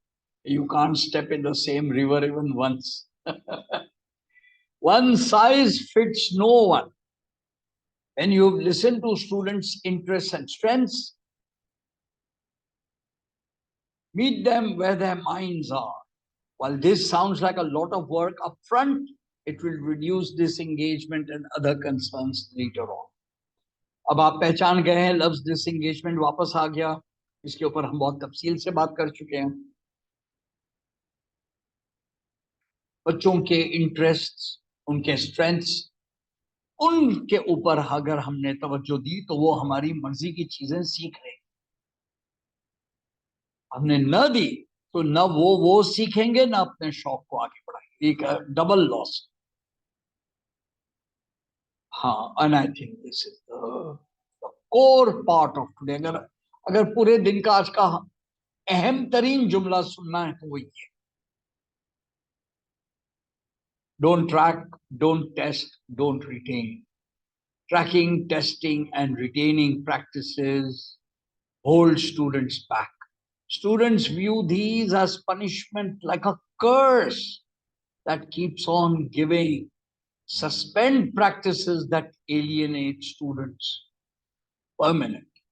you can't step in the same river even once. One size fits no one. When you listen to students' interests and strengths, meet them where their minds are. While this sounds like a lot of work up front, it will reduce disengagement and other concerns later on. अब आप पहचान गए हैं लफ्ज डिसएंगेजमेंट वापस आ गया, इसके ऊपर हम बहुत तफसील से बात कर चुके हैं। बच्चों के इंटरेस्ट्स, उनके स्ट्रेंथ्स, उनके ऊपर अगर हमने तवज्जो दी तो वो हमारी मर्जी की चीजें सीख रहे हैं। हमने न दी तो न वो सीखेंगे, न अपने शौक को आगे बढ़ाएंगे। एक डबल लॉस। हाँ, and I think this is the core part of today. अगर पूरे दिन का आज का अहम तरीन जुमला सुनना है तो वही है, don't track, don't test, don't retain. Tracking, testing, and retaining practices hold students back. Students view these as punishment, like a curse that keeps on giving. Suspend practices that alienate students permanently.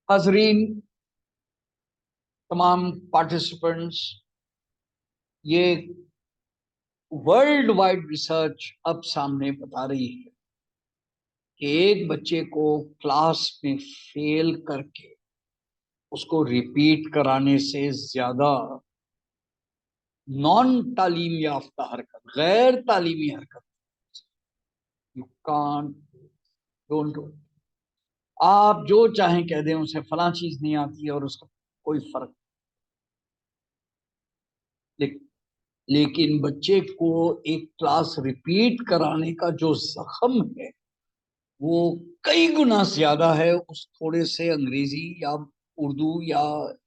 हाजरीन, तमाम पार्टिसिपेंट्स, ये वर्ल्ड वाइड रिसर्च अब सामने बता रही है कि एक बच्चे को क्लास में फेल करके उसको रिपीट कराने से ज्यादा नॉन तालीम याफ्ता हरकत, गैर तालीमी हरकत, यू कांट, डोंट डू। आप जो चाहें कह दें उसे फलां चीज नहीं आती है और उसका कोई फर्क, लेकिन बच्चे को एक क्लास रिपीट कराने का जो जख्म है वो कई गुना ज्यादा है उस थोड़े से अंग्रेजी या उर्दू या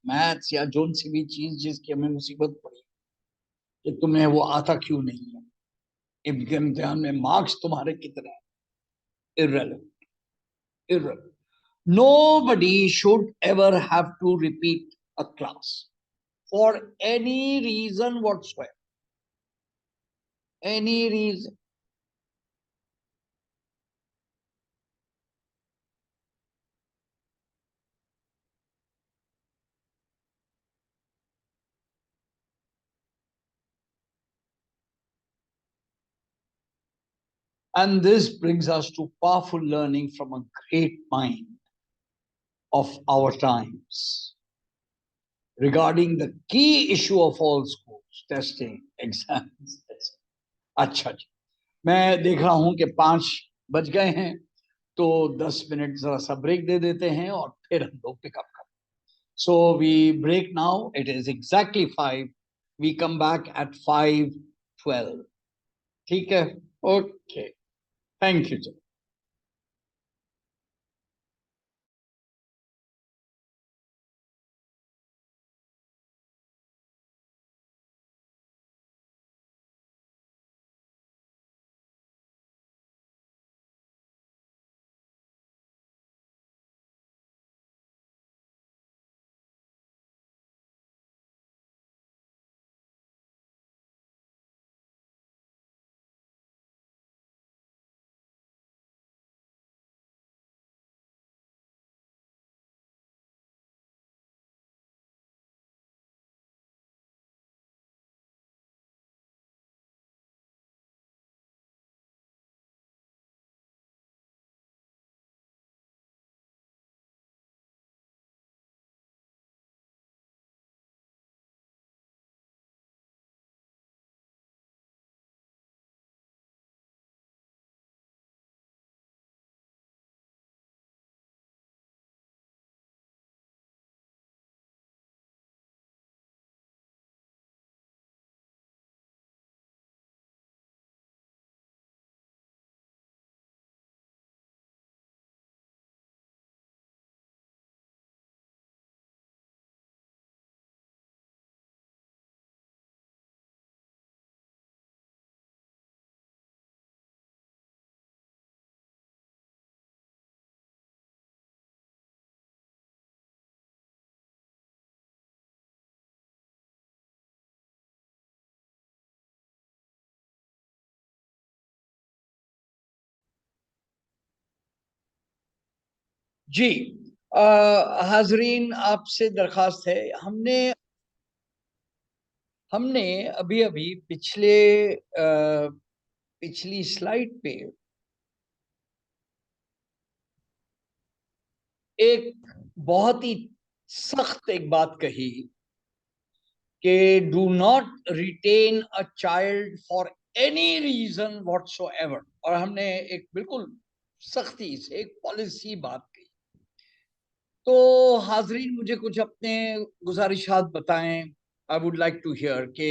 मैथ्स या जोन सी भी चीज जिसकी हमें मुसीबत पड़ी कि तुम्हें वो आता क्यों नहीं है, इम्तिहान में मार्क्स तुम्हारे कितने हैं। irrelevant, irrelevant. Nobody should ever have to repeat a class for any reason whatsoever. Any reason. And this brings us to powerful learning from a great mind of our times regarding the key issue of all schools, testing, exams. अच्छा जी, मैं देख रहा हूं कि 5 बज गए हैं, तो 10 मिनट जरा सा ब्रेक दे देते हैं और फिर हम लोग पिकअप करें। So we break now. It is exactly 5. We come back at 5:12. ठीक है? Okay. Thank you. जी, हाजरीन आपसे दरखास्त है, हमने अभी अभी पिछली स्लाइड पे एक बहुत ही सख्त एक बात कही कि do not retain a child for any reason whatsoever, और हमने एक बिल्कुल सख्ती से एक पॉलिसी बात कही। तो हाजरीन मुझे कुछ अपने गुजारिशात बताएं। I would like to hear के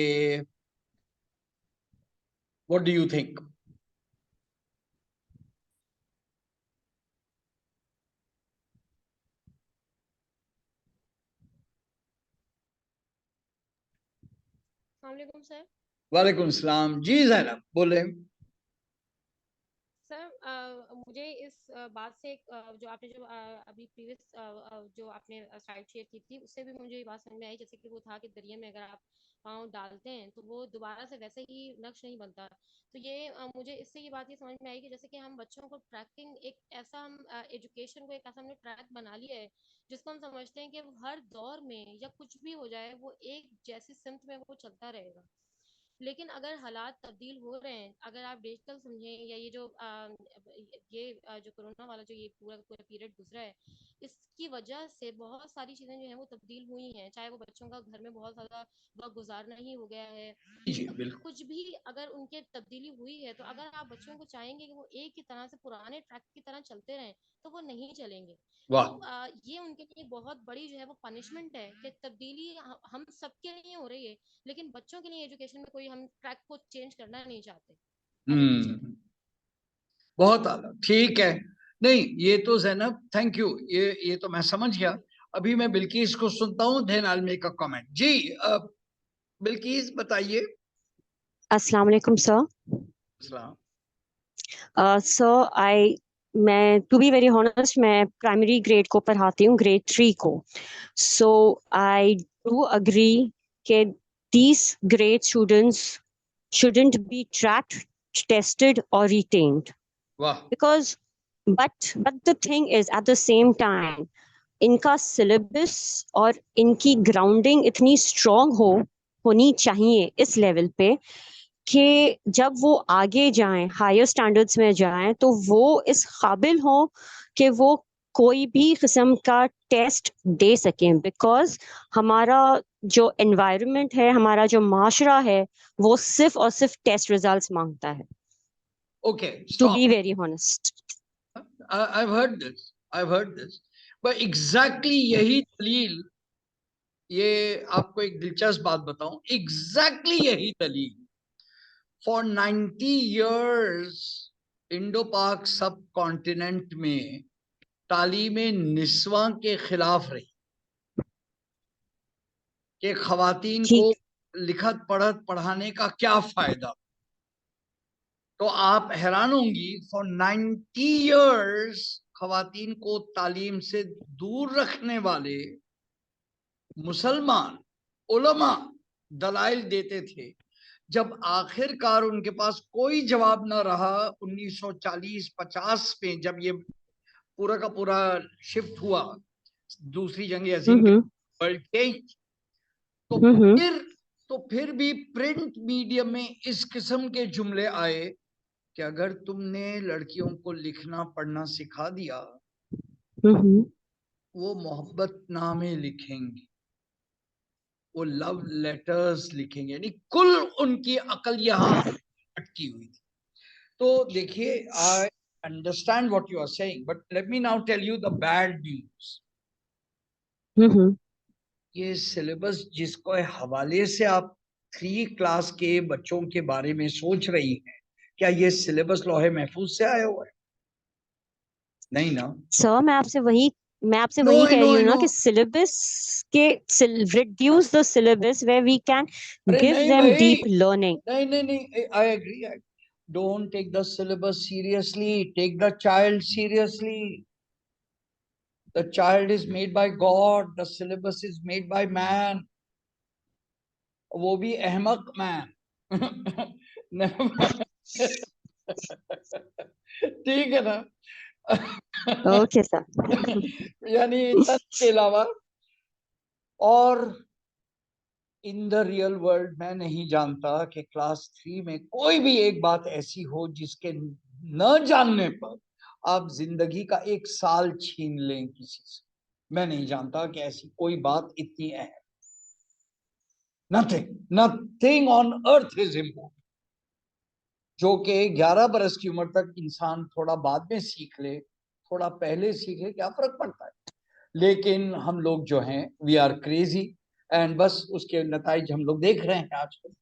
व्हाट डू यू थिंक। अस्सलामुअलैकुम सर। वालेकुम सलाम जी, जैनब बोले। सर मुझे इस बात से जो आपने जो अभी प्रीवियस जो आपने स्लाइड शेयर की थी उससे भी मुझे ये बात समझ में आई, जैसे कि वो था कि दरिया में अगर आप पाँव डालते हैं तो वो दोबारा से वैसे ही नक्श नहीं बनता। तो ये मुझे इससे ये बात ये समझ में आई कि जैसे कि हम बच्चों को ट्रैकिंग एक ऐसा हम एजुकेशन को एक ऐसा हमने ट्रैक बना लिया है जिसको हम समझते हैं कि वो हर दौर में या कुछ भी हो जाए वो एक जैसी सिमत में वो चलता रहेगा। लेकिन अगर हालात तब्दील हो रहे हैं, अगर आप डिजिटल समझें या ये जो जो कोरोना वाला जो ये पूरा पूरा पीरियड गुजरा है, इसकी वजह से बहुत सारी चीज़ें जो हैं वो तब्दील हुई हैं, चाहे वो बच्चों का घर में बहुत ज़्यादा वक्त गुजारना ही हो गया है, जी बिल्कुल। कुछ भी अगर उनके तब्दीली हुई है, तो अगर आप बच्चों को चाहेंगे कि वो एक ही तरह से पुराने ट्रैक की तरह चलते रहें, तो वो नहीं चलेंगे। वाह। तो ये उनके लिए बहुत बड़ी जो है वो पनिशमेंट है कि तब्दीली हम सबके लिए हो रही है, लेकिन बच्चों के लिए एजुकेशन में कोई हम ट्रैक को चेंज करना नहीं चाहते एज ए टीचर। बहुत आला, ठीक है। नहीं ये तो जैनब थैंक यू, ये तो मैं समझ गया। अभी मैं बिल्किस को सुनता हूँ, then I will make a comment. जी बिल्किस बताइए। अस्सलाम वालेकुम सर। सलाम। सर मैं टू बी वेरी ऑनेस्ट मैं प्राइमरी ग्रेड को पढ़ाती हूँ, ग्रेड 3 को। सो आई डू अग्री कि these grade students shouldn't be tracked, tested or retained वाह। because but the thing is at the same time इनका सिलेबस और इनकी ग्राउंडिंग इतनी स्ट्रांग होनी चाहिए इस लेवल पे कि जब वो आगे जाएं, हायर स्टैंडर्ड्स में जाएं, तो वो इस काबिल हो कि वो कोई भी किस्म का टेस्ट दे सकें, बिकॉज हमारा जो एनवायरनमेंट है, हमारा जो माशरा है, वो सिर्फ और सिर्फ टेस्ट रिजल्ट्स मांगता है। Okay to stop. Be very honest, I've heard this, I've heard this, but exactly यही दलील, ये आपको एक दिलचस्प बात बताऊं, exactly यही दलील for 90 years इंडो पाक सब कॉन्टिनेंट में तालीम निस्वां के खिलाफ रही कि खवातीन को ठीक। लिखत पढ़त पढ़ाने का क्या फायदा। तो आप हैरान होंगी, फॉर 90 years खवातीन को तालीम से दूर रखने वाले मुसलमान उलमा दलाइल देते थे। जब आखिरकार उनके पास कोई जवाब न रहा 1940-50 में, जब ये पूरा का पूरा शिफ्ट हुआ दूसरी जंग अजीम के वर्ल्ड चेंज, तो फिर तो फिर भी प्रिंट मीडियम में इस किस्म के जुमले आए कि अगर तुमने लड़कियों को लिखना पढ़ना सिखा दिया, वो मोहब्बत नामे लिखेंगे, वो लव लेटर्स लिखेंगे, यानी कुल उनकी अकल यहाँ अटकी हुई थी। तो देखिए, I understand what you are saying, but let me now tell you the bad news. ये सिलेबस जिसको हवाले से आप 3 क्लास के बच्चों के बारे में सोच रही हैं, क्या ये सिलेबस लोहे महफूज से आया हुआ है? नहीं ना सर, मैं आपसे वही नो आई कह नो रही आई हूँ ना नो। कि सिलेबस के reduce the syllabus where we can अरे गिव नहीं देम भाई, डीप लर्निंग। नहीं नहीं नहीं, I agree. Don't take the syllabus seriously, take the child seriously. The child is made by God, the syllabus is made by man, वो भी अहमक मैन। ठीक है ना? Okay, sir. यानी तर्क के अलावा और इन द रियल वर्ल्ड मैं नहीं जानता कि क्लास 3 में कोई भी एक बात ऐसी हो जिसके न जानने पर आप जिंदगी का 1 साल छीन लें किसी से। मैं नहीं जानता कि ऐसी कोई बात इतनी अहम। Nothing on earth is important. जो कि 11 बरस की उम्र तक इंसान थोड़ा बाद में सीख ले, थोड़ा पहले सीखे, क्या फर्क पड़ता है। लेकिन हम लोग जो हैं वी आर क्रेजी, एंड बस उसके नताइज हम लोग देख रहे हैं आजकल।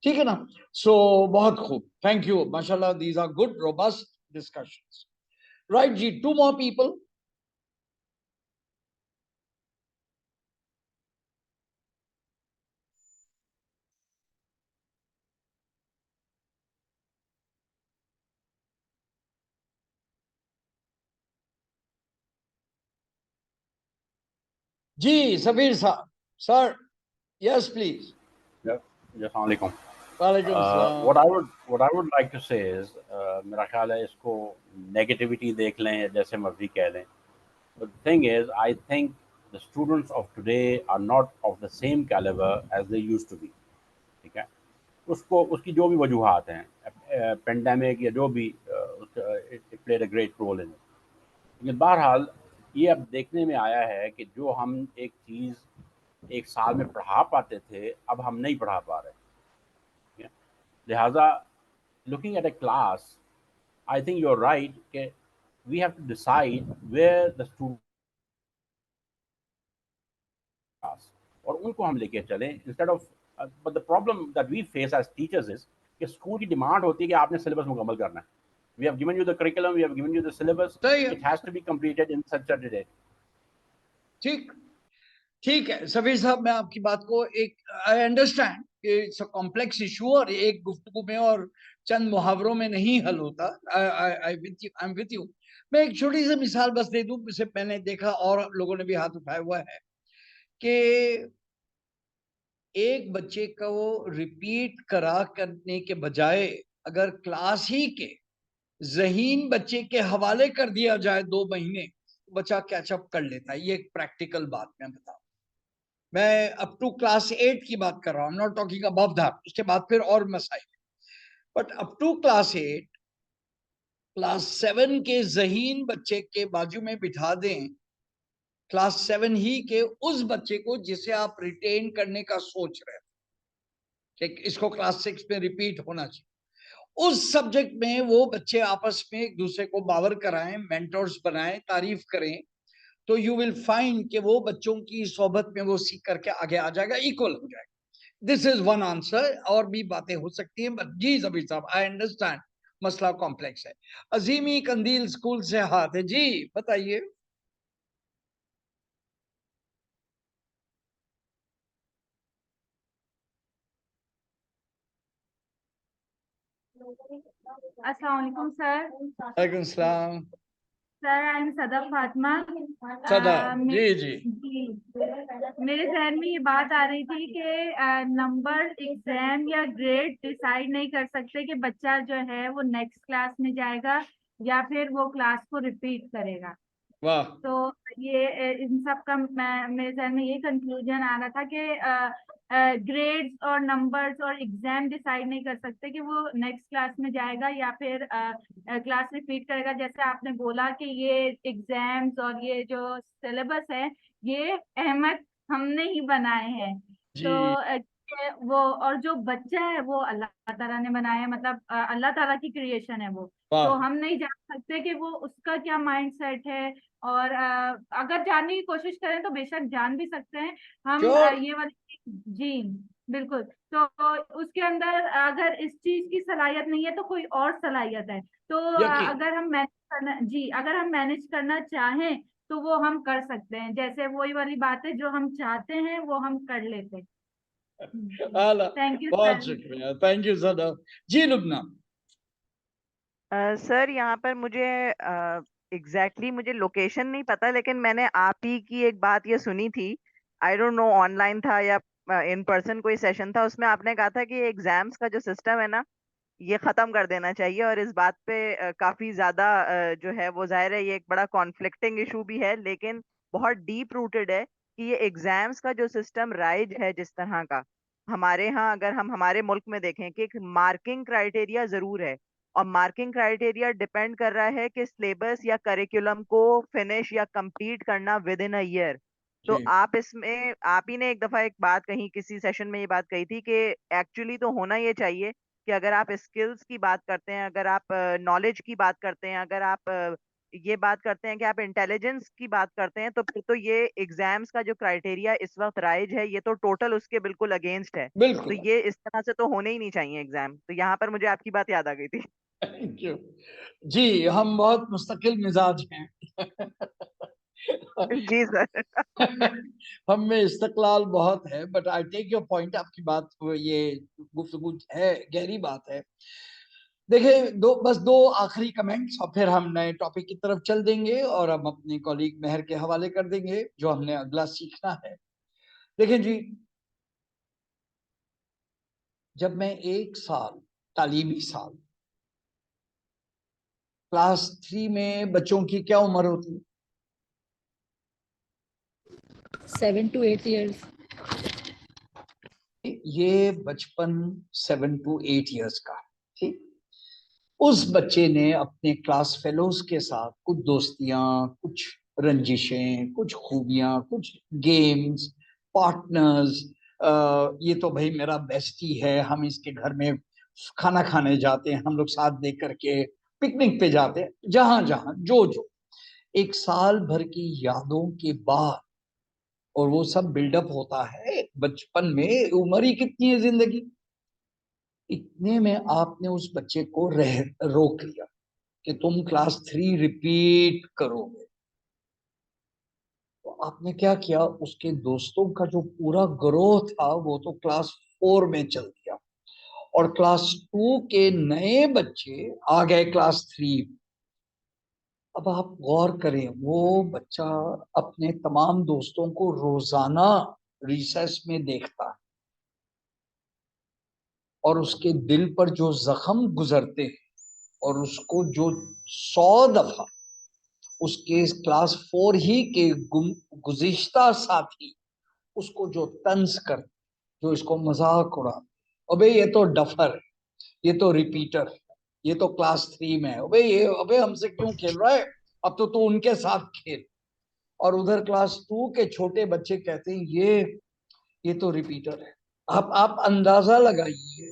ठीक है ना। सो बहुत खूब, थैंक यू, माशाल्लाह, these are good robust discussions. Right जी, 2 more people. जी सबीर साहब, sir, yes please. Yeah, yes, Assalamualaikum. वालेकुम What I सलाम। would like to say is मेरा ख्याल है इसको negativity देख लें या जैसे मर्जी कह लें. But the thing is, I think the students of today are not of the same caliber as they used to be. ठीक है, उसको उसकी जो भी वजूहात हैं, पेंडेमिक या जो भी, it played a great role in it. लेकिन बहरहाल ये अब देखने में आया है कि जो हम एक चीज़ 1 साल में पढ़ा पाते थे, अब हम नहीं पढ़ा पा रहे. ठीक है? लिहाजा looking at a class, I think you're right कि we have to decide where the student class और उनको हम लेके चलें instead of but the problem that we face as teachers is कि स्कूल की डिमांड होती है कि आपने सिलेबस मुकम्मल करना है. We have given you the curriculum, we have given you the syllabus, सही है, it has to be completed in such a date. ठीक ठीक है सबीर साहब, मैं आपकी बात को एक I understand, it's a complex issue और एक गुफ्तगू में और चंद मुहावरों में नहीं हल होता। I am with you. मैं एक छोटी सी मिसाल बस दे दूं, जिसे मैंने देखा और लोगों ने भी हाथ उठाया हुआ है कि एक बच्चे को रिपीट करा करने के बजाय अगर क्लास ही के ज़हीन बच्चे के हवाले कर दिया जाए 2 महीने, बच्चा कैचअप कर लेता है। ये एक प्रैक्टिकल बात मैं बताऊं। मैं अप टू क्लास 8 की बात कर रहा हूँ, नॉट टॉकिंग अबव दैट, उसके बाद फिर और मसाइल। But up to class 8, class 7 के ज़हीन बच्चे के बाजू में बिठा दें क्लास 7 ही के उस बच्चे को जिसे आप रिटेन करने का सोच रहे हैं, कि इसको क्लास 6 में रिपीट होना चाहिए। उस सब्जेक्ट में वो बच्चे आपस में एक दूसरे को बावर कराएं, मेंटर्स बनाएं, तारीफ करें, तो यू विल फाइंड कि वो बच्चों की सोबत में वो सीख करके आगे आ जाएगा, इक्वल हो जाएगा। दिस इज वन आंसर, और भी बातें हो सकती हैं, बट जी जबीर साहब आई अंडरस्टैंड मसला कॉम्प्लेक्स है। अजीमी कंदील स्कूल से हाथ है जी, बताइए। अस्सलाम वालेकुम सर। वालेकुम सलाम। Sir I am Sadaf Fatima. सदा जी मे- जी जी मेरे जहन में ये बात आ रही थी कि नंबर एग्जाम या ग्रेड डिसाइड नहीं कर सकते कि बच्चा जो है वो नेक्स्ट क्लास में जाएगा या फिर वो क्लास को रिपीट करेगा। वाह। तो ये इन सब का मेरे जहन में ये कंक्लूजन आ रहा था कि ग्रेड्स और नंबर्स और एग्जाम डिसाइड नहीं कर सकते कि वो नेक्स्ट क्लास में जाएगा या फिर क्लास रिपीट करेगा। जैसे आपने बोला कि ये एग्जाम्स और ये जो सिलेबस है ये अहमद हमने ही बनाए हैं। जी तो वो और जो बच्चा है वो अल्लाह ताला ने बनाया है, मतलब अल्लाह ताला की क्रिएशन है वो। वाह। तो हम नहीं जान सकते कि वो उसका क्या माइंड सेट है, और अगर जानने की कोशिश करें तो बेशक जान भी सकते हैं हम श्योर। ये वाली। जी बिल्कुल। तो उसके अंदर अगर इस चीज की सलाहियत नहीं है तो कोई और सलाहियत है। तो यकीन। अगर हम मैनेज करना, जी अगर हम मैनेज करना चाहें तो वो हम कर सकते हैं। जैसे वही वाली बात है, जो हम चाहते हैं वो हम कर लेते हैं। आला, थैंक यू बहुत सर। शुक्रिया, थैंक यू सदा। जी लुबना। सर यहाँ पर मुझे मुझे लोकेशन नहीं पता, लेकिन मैंने आप ही की एक बात ये सुनी थी। आई डोंट नो ऑनलाइन था या इन पर्सन कोई सेशन था, उसमें आपने कहा था कि एग्जाम्स का जो सिस्टम है ना, ये खत्म कर देना चाहिए। और इस बात पे काफी ज्यादा जो है वो जाहिर है ये एक बड़ा कॉन्फ्लिक्टिंग इशू भी है, लेकिन बहुत डीप रूटेड है कि ये एग्जाम्स का जो सिस्टम राइज है जिस तरह का हमारे यहाँ, अगर हम हमारे मुल्क में देखें कि एक मार्किंग क्राइटेरिया जरूर है, और मार्किंग क्राइटेरिया डिपेंड कर रहा है कि सिलेबस या करिकुलम को फिनिश या कंप्लीट करना विद इन अ ईयर। तो जी आप इसमें, आप ही ने एक दफा एक बात कही किसी सेशन में, ये बात कही थी कि एक्चुअली तो होना ये चाहिए कि अगर आप स्किल्स की बात करते हैं, अगर आप नॉलेज की बात करते हैं, अगर आप ये बात करते हैं कि आप इंटेलिजेंस की बात करते हैं, तो फिर तो ये एग्जाम्स का जो क्राइटेरिया इस वक्त राइज है ये तो टोटल उसके बिल्कुल अगेंस्ट है। तो बिल्कुल। ये इस तरह से तो होने ही नहीं चाहिए एग्जाम। तो यहाँ पर मुझे आपकी बात याद आ गई थी। Thank you. जी हम बहुत मुस्तकिल मिजाज हैं। जी सर। हम में इस्तकलाल बहुत है, but I take your point. आपकी बात ये गुफ्तगू है, गहरी बात है। देखिए बस दो आखिरी कमेंट्स और फिर हम नए टॉपिक की तरफ चल देंगे और हम अपनी कॉलीग मेहर के हवाले कर देंगे जो हमने अगला सीखना है। देखिए जी, जब मैं एक साल, तालीमी साल, क्लास 3 में बच्चों की क्या उम्र होती है? 7 to 8 years। ये बचपन 7 to 8 इयर्स का, ठीक। उस बच्चे ने अपने क्लास फेलोज के साथ कुछ दोस्तियां, कुछ रंजिशें, कुछ खूबियां, कुछ गेम्स, पार्टनर्स। ये तो भाई मेरा बेस्टी है, हम इसके घर में खाना खाने जाते हैं, हम लोग साथ देख करके पिकनिक पे जाते हैं, जहां जहां जो जो एक साल भर की यादों के बाद, और वो सब बिल्डअप होता है बचपन में। उम्र ही कितनी है जिंदगी, इतने में आपने उस बच्चे को रोक लिया कि तुम क्लास 3 रिपीट करोगे। तो आपने क्या किया, उसके दोस्तों का जो पूरा ग्रोथ था वो तो क्लास 4 में चल दिया, और क्लास 2 के नए बच्चे आ गए क्लास 3। अब आप गौर करें, वो बच्चा अपने तमाम दोस्तों को रोजाना रिसेस में देखता है, और उसके दिल पर जो जख्म गुजरते हैं, और उसको जो 100 दफा उसके क्लास 4 ही के गुज़िश्ता साथी उसको जो तंज कर, जो इसको मजाक उड़ा, अबे ये तो डफर, ये तो रिपीटर, ये तो क्लास 3 में है, अबे ये, अबे हमसे क्यों खेल रहा है, अब तो तू उनके साथ खेल। और उधर क्लास 2 के छोटे बच्चे कहते हैं ये तो रिपीटर है। आप अंदाजा लगाइए,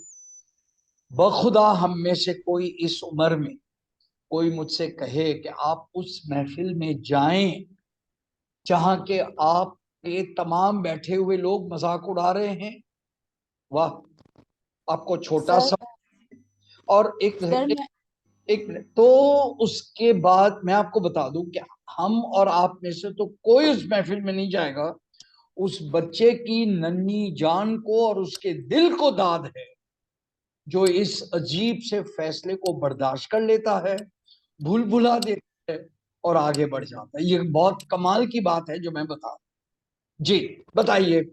बखुदा हम में से कोई इस उम्र में कोई मुझसे कहे कि आप उस महफिल में जाएं जहां के आप ये तमाम बैठे हुए लोग मजाक उड़ा रहे हैं, वाह, आपको छोटा सर सा। और सर मैं एक मिनट, तो उसके बाद मैं आपको बता दूं कि हम और आप में से तो कोई उस महफिल में नहीं जाएगा। उस बच्चे की नन्ही जान को और उसके दिल को दाद है जो इस अजीब से फैसले को बर्दाश्त कर लेता है, भूल भुला देता है और आगे बढ़ जाता है। ये बहुत कमाल की बात है जो मैं बता रहा हूं। जी बताइए।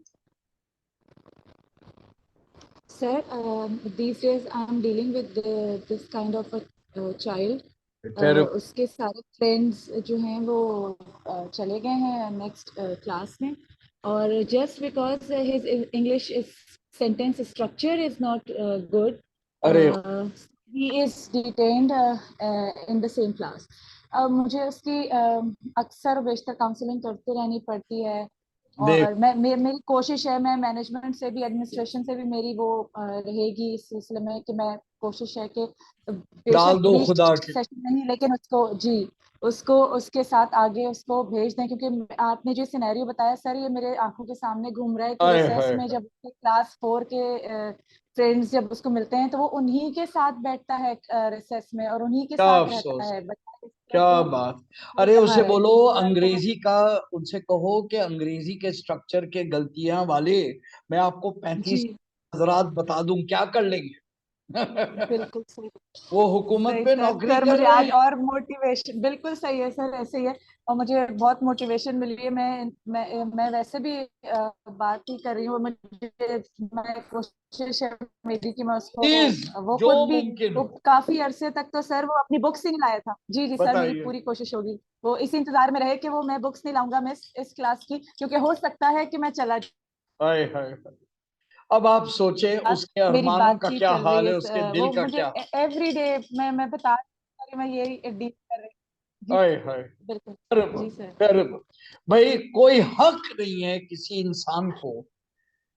Sir, these days I'm dealing with this kind of a child. फिर उसके सारे फ्रेंड्स जो हैं वो चले गए हैं नेक्स्ट क्लास में, और just because his English is sentence structure is not good, अरे he is detained in the same class. अब मुझे उसकी अक्सर बेशतर काउंसलिंग करते रहनी पड़ती है, देख, और मेरी कोशिश है, मैं मैनेजमेंट से भी एडमिनिस्ट्रेशन से भी मेरी वो रहेगी इस सिलसिले में कि मैं कोशिश है कि डाल बेशक दो 20 खुदा के। सेशन नहीं, लेकिन उसको जी उसको उसके साथ आगे उसको भेज दें, क्योंकि आपने जो सिनेरियो बताया सर ये मेरे आंखों के सामने घूम रहा है कि हाय रिसेस हाय में हाय, जब उसके क्लास 4 के फ्रेंड्स जब उसको मिलते हैं तो वो उन्हीं के साथ बैठता है रिसेस में, और उन्हीं के क्या साथ रहता अफसोस, है। बच्चा इस तरह क्या से बात। हो अरे रहा उसे है बोलो इस तरह से। अंग्रेजी का, उनसे कहो कि अंग्रेजी के स्ट्रक्चर के गलतियां वाले मैं आपको जी 35 हजरात बता दूं, क्या कर लेंगे। बिल्कुल सही। वो हुकूमत सही पे सर, नौकरी सर कर मुझे रहे आज हैं। और मोटिवेशन, बिल्कुल सही है सर, ऐसे ही है। और मुझे बहुत मोटिवेशन मिली है। मैं वैसे भी बात ही कर रही हूँ। मैं कोशिश है मेरी कि मैं उसको, प्लीज, वो जो खुद भी, मुमकिन वो हो काफी अरसे तक तो सर वो अपनी बुक्स ही नहीं लाया था। जी जी सर, मेरी बताइए। पूरी कोशिश होगी। वो इसी इंतजार में रहे कि वो मैं बुक्स नहीं लाऊंगा मैं इस क्लास की, क्योंकि हो सकता है कि मैं चला हाय हाय हाय। अब आप सोचें उसके मेरी अरमानों का बातचीत क्या चल रही हाल है। है, उसके दिल वो का मुझे क्या। एवरी डे मैं बता रही हूँ, मैं यही डील कर रही हूँ। जी हाय हाय। बिल्कुल। टेरेबल, जी सर। टेरेबल। भाई कोई हक नहीं है किसी इंसान को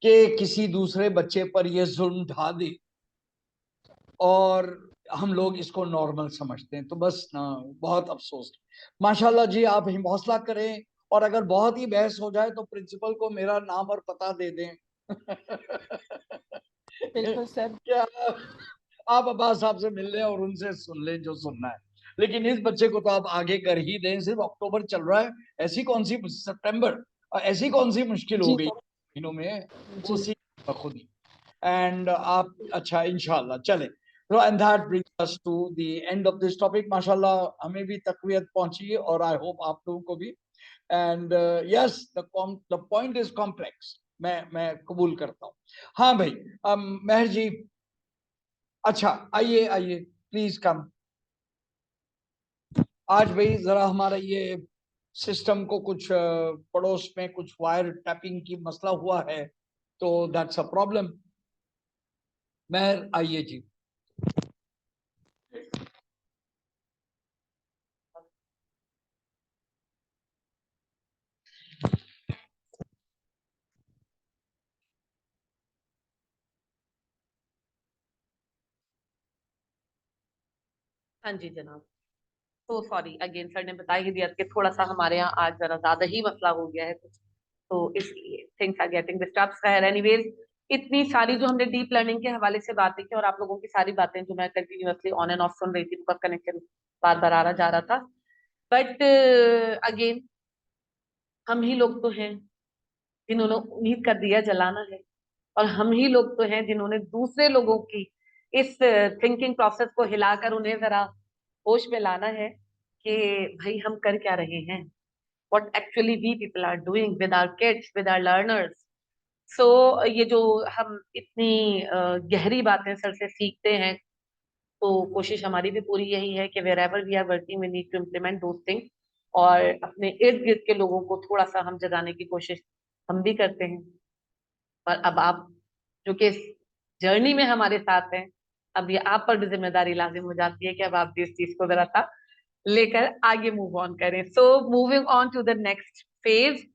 कि किसी दूसरे बच्चे पर ये जुल्म ढा दे, और हम लोग इसको नॉर्मल समझते हैं। तो बस ना, बहुत अफसोस। माशाल्लाह जी, आप हौसला करें, और अगर बहुत ही बहस हो जाए तो प्रिंसिपल को मेरा नाम और पता दे दें। बिल्कुल सर। क्या आप अब्बास साहब से मिल लें और उनसे सुन लें जो सुनना है। लेकिन इस बच्चे को तो आप आगे कर ही दें। सिर्फ अक्टूबर चल रहा है, ऐसी कौन सी सितंबर, और ऐसी कौन सी मुश्किल हो जी गई सर। महीनों में, वो जी सीख खुद ही। एंड आप अच्छा इंशाल्लाह चले। तो and that brings us to the end of this topic. माशाल्लाह हमें भी तकवीत पहुंची, और आई होप आप लोगों को भी। And yes, the point is complex, मैं कबूल करता हूँ। हाँ भाई, मेहर जी, अच्छा आइए आइए, प्लीज कम। आज भाई जरा हमारा ये सिस्टम को कुछ पड़ोस में कुछ वायर टैपिंग की मसला हुआ है, तो दैट्स अ प्रॉब्लम। मेहर आइए जी। हाँ जी जनाब। तो सॉरी अगेन, सर ने बता ही दिया कि थोड़ा सा हमारे यहाँ आज जरा ज्यादा ही मसला हो गया है कुछ, तो इसलिए थिंग्स आर गेटिंग डिस्टर्ब। खैर एनीवेज, इतनी सारी जो हमने डीप लर्निंग के हवाले से बातें की, और आप लोगों की सारी बातें जो मैं कंटिन्यूअसली ऑन एंड ऑफ सुन रही थी, उनका कनेक्शन बार बार आ रहा जा रहा था। बट अगेन, हम ही लोग तो हैं जिन्होंने उम्मीद का दिया जलाना है, और हम ही लोग तो हैं जिन्होंने दूसरे लोगों की इस थिंकिंग प्रोसेस को हिलाकर उन्हें जरा होश में लाना है कि भाई हम कर क्या रहे हैं, what actually we people are doing with our kids, with our learners. So ये जो हम इतनी गहरी बातें सर से सीखते हैं, तो कोशिश हमारी भी पूरी यही है कि wherever we are working we need to implement those things, और अपने इर्द गिर्द के लोगों को थोड़ा सा हम जगाने की कोशिश हम भी करते हैं। और अब आप जो कि इस जर्नी में हमारे साथ हैं, अब ये आप पर भी जिम्मेदारी लाजिम हो जाती है कि अब आप भी इस चीज को जरा सा लेकर आगे मूव ऑन करें। So moving on to the next phase.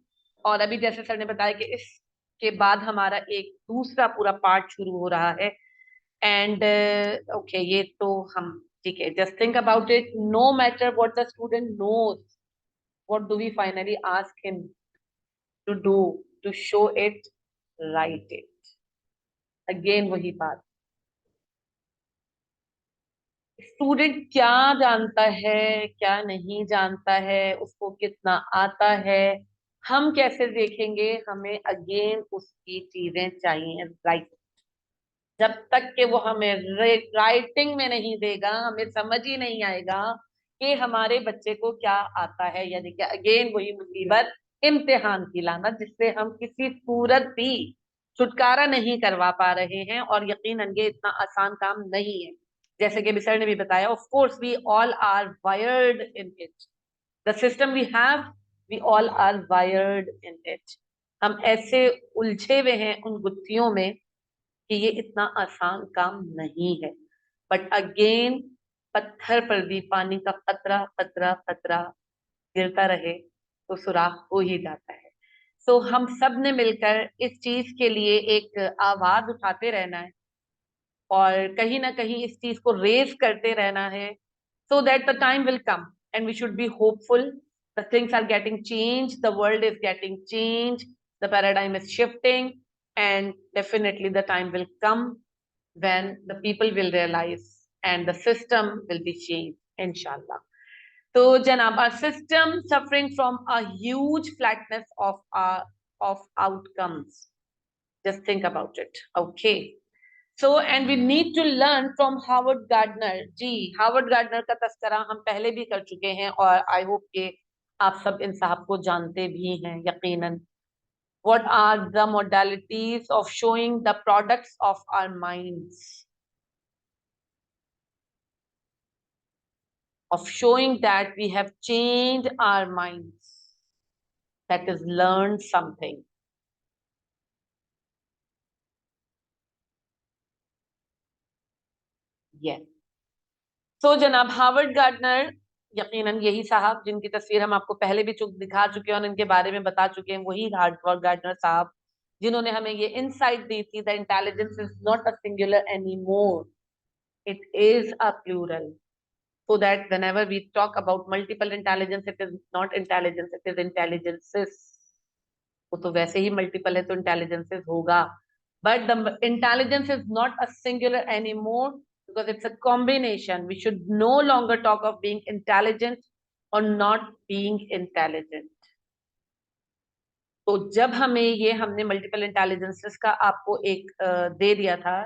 और अभी जैसे सर ने बताया कि इसके बाद हमारा एक दूसरा पूरा पार्ट शुरू हो रहा है। एंड ओके, ये तो हम ठीक है, just think about it, no matter what the student knows, what do we finally ask him to do, to show it, write it. Again वही बात, स्टूडेंट क्या जानता है क्या नहीं जानता है, उसको कितना आता है, हम कैसे देखेंगे, हमें अगेन उसकी चीजें चाहिए, राइट। जब तक कि वो हमें राइटिंग में नहीं देगा, हमें समझ ही नहीं आएगा कि हमारे बच्चे को क्या आता है। यानी कि अगेन वही मुसीबत, इम्तिहान की लाना, जिससे हम किसी सूरत भी छुटकारा नहीं करवा पा रहे हैं। और यकीनन ये इतना आसान काम नहीं है, जैसे कि सर ने भी बताया। Of course we all are wired in it, the system we have, we all are wired in it. हम ऐसे उलझे हुए हैं उन गुत्थियों में कि ये इतना आसान काम नहीं है। बट अगेन, पत्थर पर भी पानी का कतरा कतरा कतरा गिरता रहे तो सुराख हो ही जाता है। सो हम सब ने मिलकर इस चीज के लिए एक आवाज उठाते रहना है, और कहीं ना कहीं इस चीज को रेज करते रहना है, so that the time will come and we should be hopeful. The things are getting changed, the world is getting changed, the paradigm is shifting, and definitely the time will come when the people will realize and the system will be changed, inshallah. So janab, our system suffering from a huge flatness of outcomes, just think about it, okay? So and we need to learn from Howard Gardner. जी, हार्वर्ड गार्डनर का तस्करा हम पहले भी कर चुके हैं और आई होप के आप सब इन साहब को जानते भी हैं यकीनन. What are the modalities of showing the products of our minds? Of showing that we have changed our minds. That is learned something. Yes. So जनाब हार्वर्ड गार्डनर यकीनन यही साहब जिनकी तस्वीर हम आपको पहले भी दिखा चुके हैं और इनके बारे में बता चुके हैं, वही हार्वर्ड गार्डनर साहब जिन्होंने हमें ये इनसाइट दी थी, the intelligence is not a singular anymore, it is a plural. So that whenever we talk about multiple intelligence, it is not intelligence, it is intelligences. वो तो वैसे ही मल्टीपल है तो इंटेलिजेंसेस होगा, but the intelligence is not a singular anymore because it's a combination. We should no longer talk of being intelligent or not being intelligent. तो जब हमें ये हमने मल्टीपल इंटेलिजेंसेस का आपको एक दे दिया था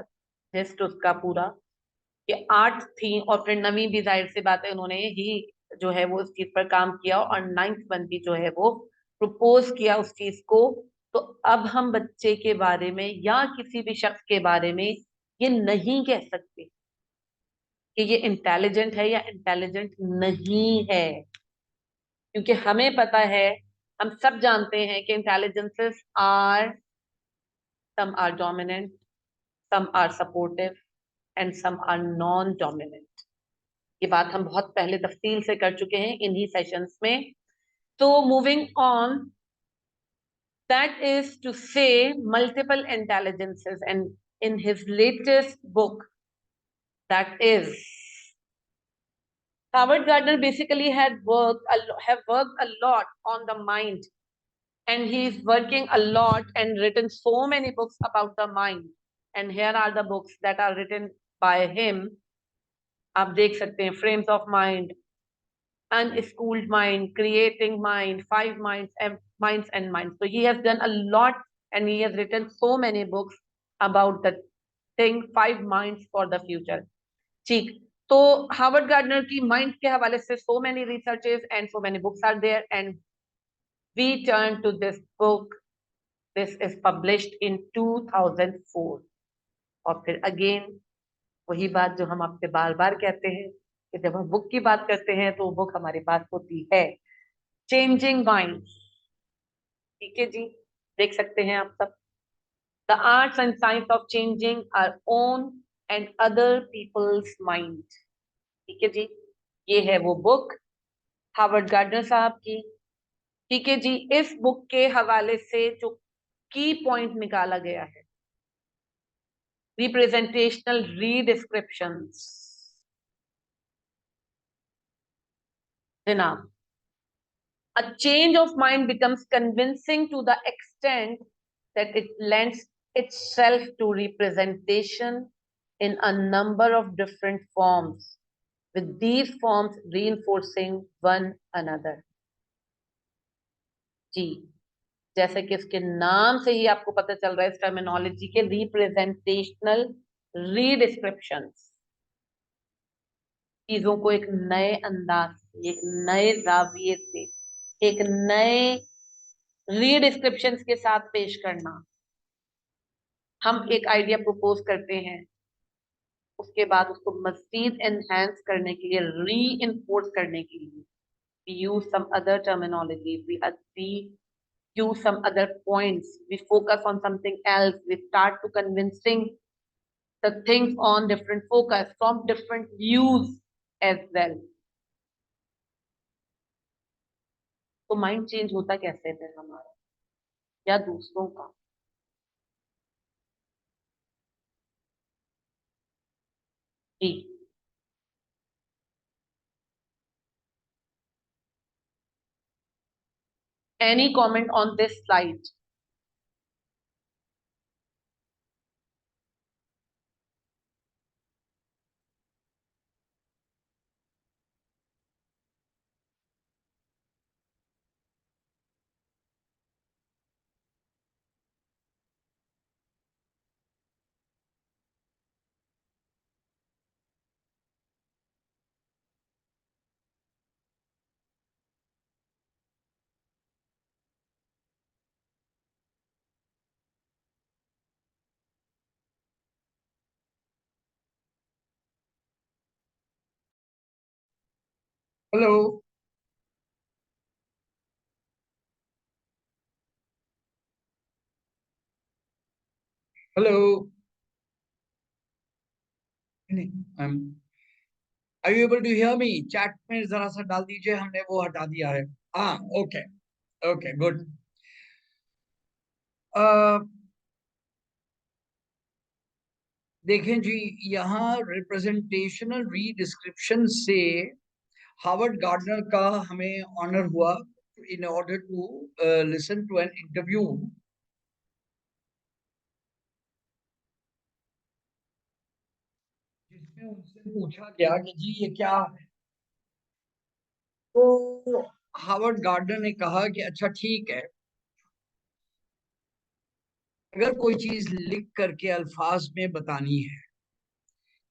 टेस्ट उसका पूरा कि 8 थी और फिर नवी भी जाहिर सी बात है उन्होंने ही जो है वो उस चीज पर काम किया और 9th वन भी जो है वो प्रपोज किया उस चीज को. तो अब हम बच्चे के बारे में या किसी भी शख्स के बारे में ये नहीं कह सकते कि ये इंटेलिजेंट है या इंटेलिजेंट नहीं है, क्योंकि हमें पता है, हम सब जानते हैं कि intelligences are, some are dominant, some are supportive and some are non dominant. ये बात हम बहुत पहले तफसील से कर चुके हैं इन्हीं सेशंस में. तो moving on, that is to say multiple intelligences, and in his latest book, that is Howard Gardner basically have worked a lot on the mind, and he's working a lot and written so many books about the mind. And here are the books that are written by him. आप देख सकते हैं, Frames of Mind, Unschooled Mind, Creating Mind, Five Minds and Minds. So he has done a lot and he has written so many books about the thing Five Minds for the Future. ठीक, तो हार्वर्ड गार्डनर की माइंड के हवाले से so many researches and so many books are there, and we turn to this book. This is published in 2004. और फिर अगेन वही बात जो हम आपसे बार बार कहते हैं कि जब हम बुक की बात करते हैं तो बुक हमारे पास होती है चेंजिंग माइंड. ठीक है जी, देख सकते हैं आप सब. The arts and science of changing our own and other people's mind. ठीक है जी, ये है वो बुक हार्वर्ड गार्डनर साहब की. ठीक है जी, इस बुक के हवाले से जो की पॉइंट निकाला गया है, रिप्रेजेंटेशनल रीडिस्क्रिप्शंस. जनाब, a change of mind becomes convincing to the extent that it lends itself to representation in a number of different forms, with these forms reinforcing one another. जी, जैसे कि इसके नाम से ही आपको पता चल रहा है इस टर्मिनोलॉजी के, रिप्रेजेंटेशनल रीडिस्क्रिप्शंस. चीजों को एक नए अंदाज से, एक नए जाविये से, एक नए रीडिस्क्रिप्शंस के साथ पेश करना. हम एक आइडिया प्रपोज करते हैं, उसके बाद उसको मजीद एनहांस करने के लिए, री इन्फोर्स करने के लिए we use some other terminology, we use some other points, we focus on something else, we start to convincing the things on different focus from different views as well. तो माइंड चेंज होता कैसे है हमारा या दूसरों का? जी, any comment on this slide? Hello. Hello. Are you able to hear me? Chat में जरा सा डाल दीजिए, हमने वो हटा दिया है. हाँ, okay, okay, good. देखें जी, यहाँ रिप्रेजेंटेशनल रीडिस्क्रिप्शन से हार्वर्ड गार्डनर का हमें ऑनर हुआ in order to listen to an interview. जिसमें उनसे पूछा गया कि जी ये क्या है, तो हार्वर्ड गार्डनर ने कहा कि अच्छा ठीक है, अगर कोई चीज लिख करके अल्फाज में बतानी है,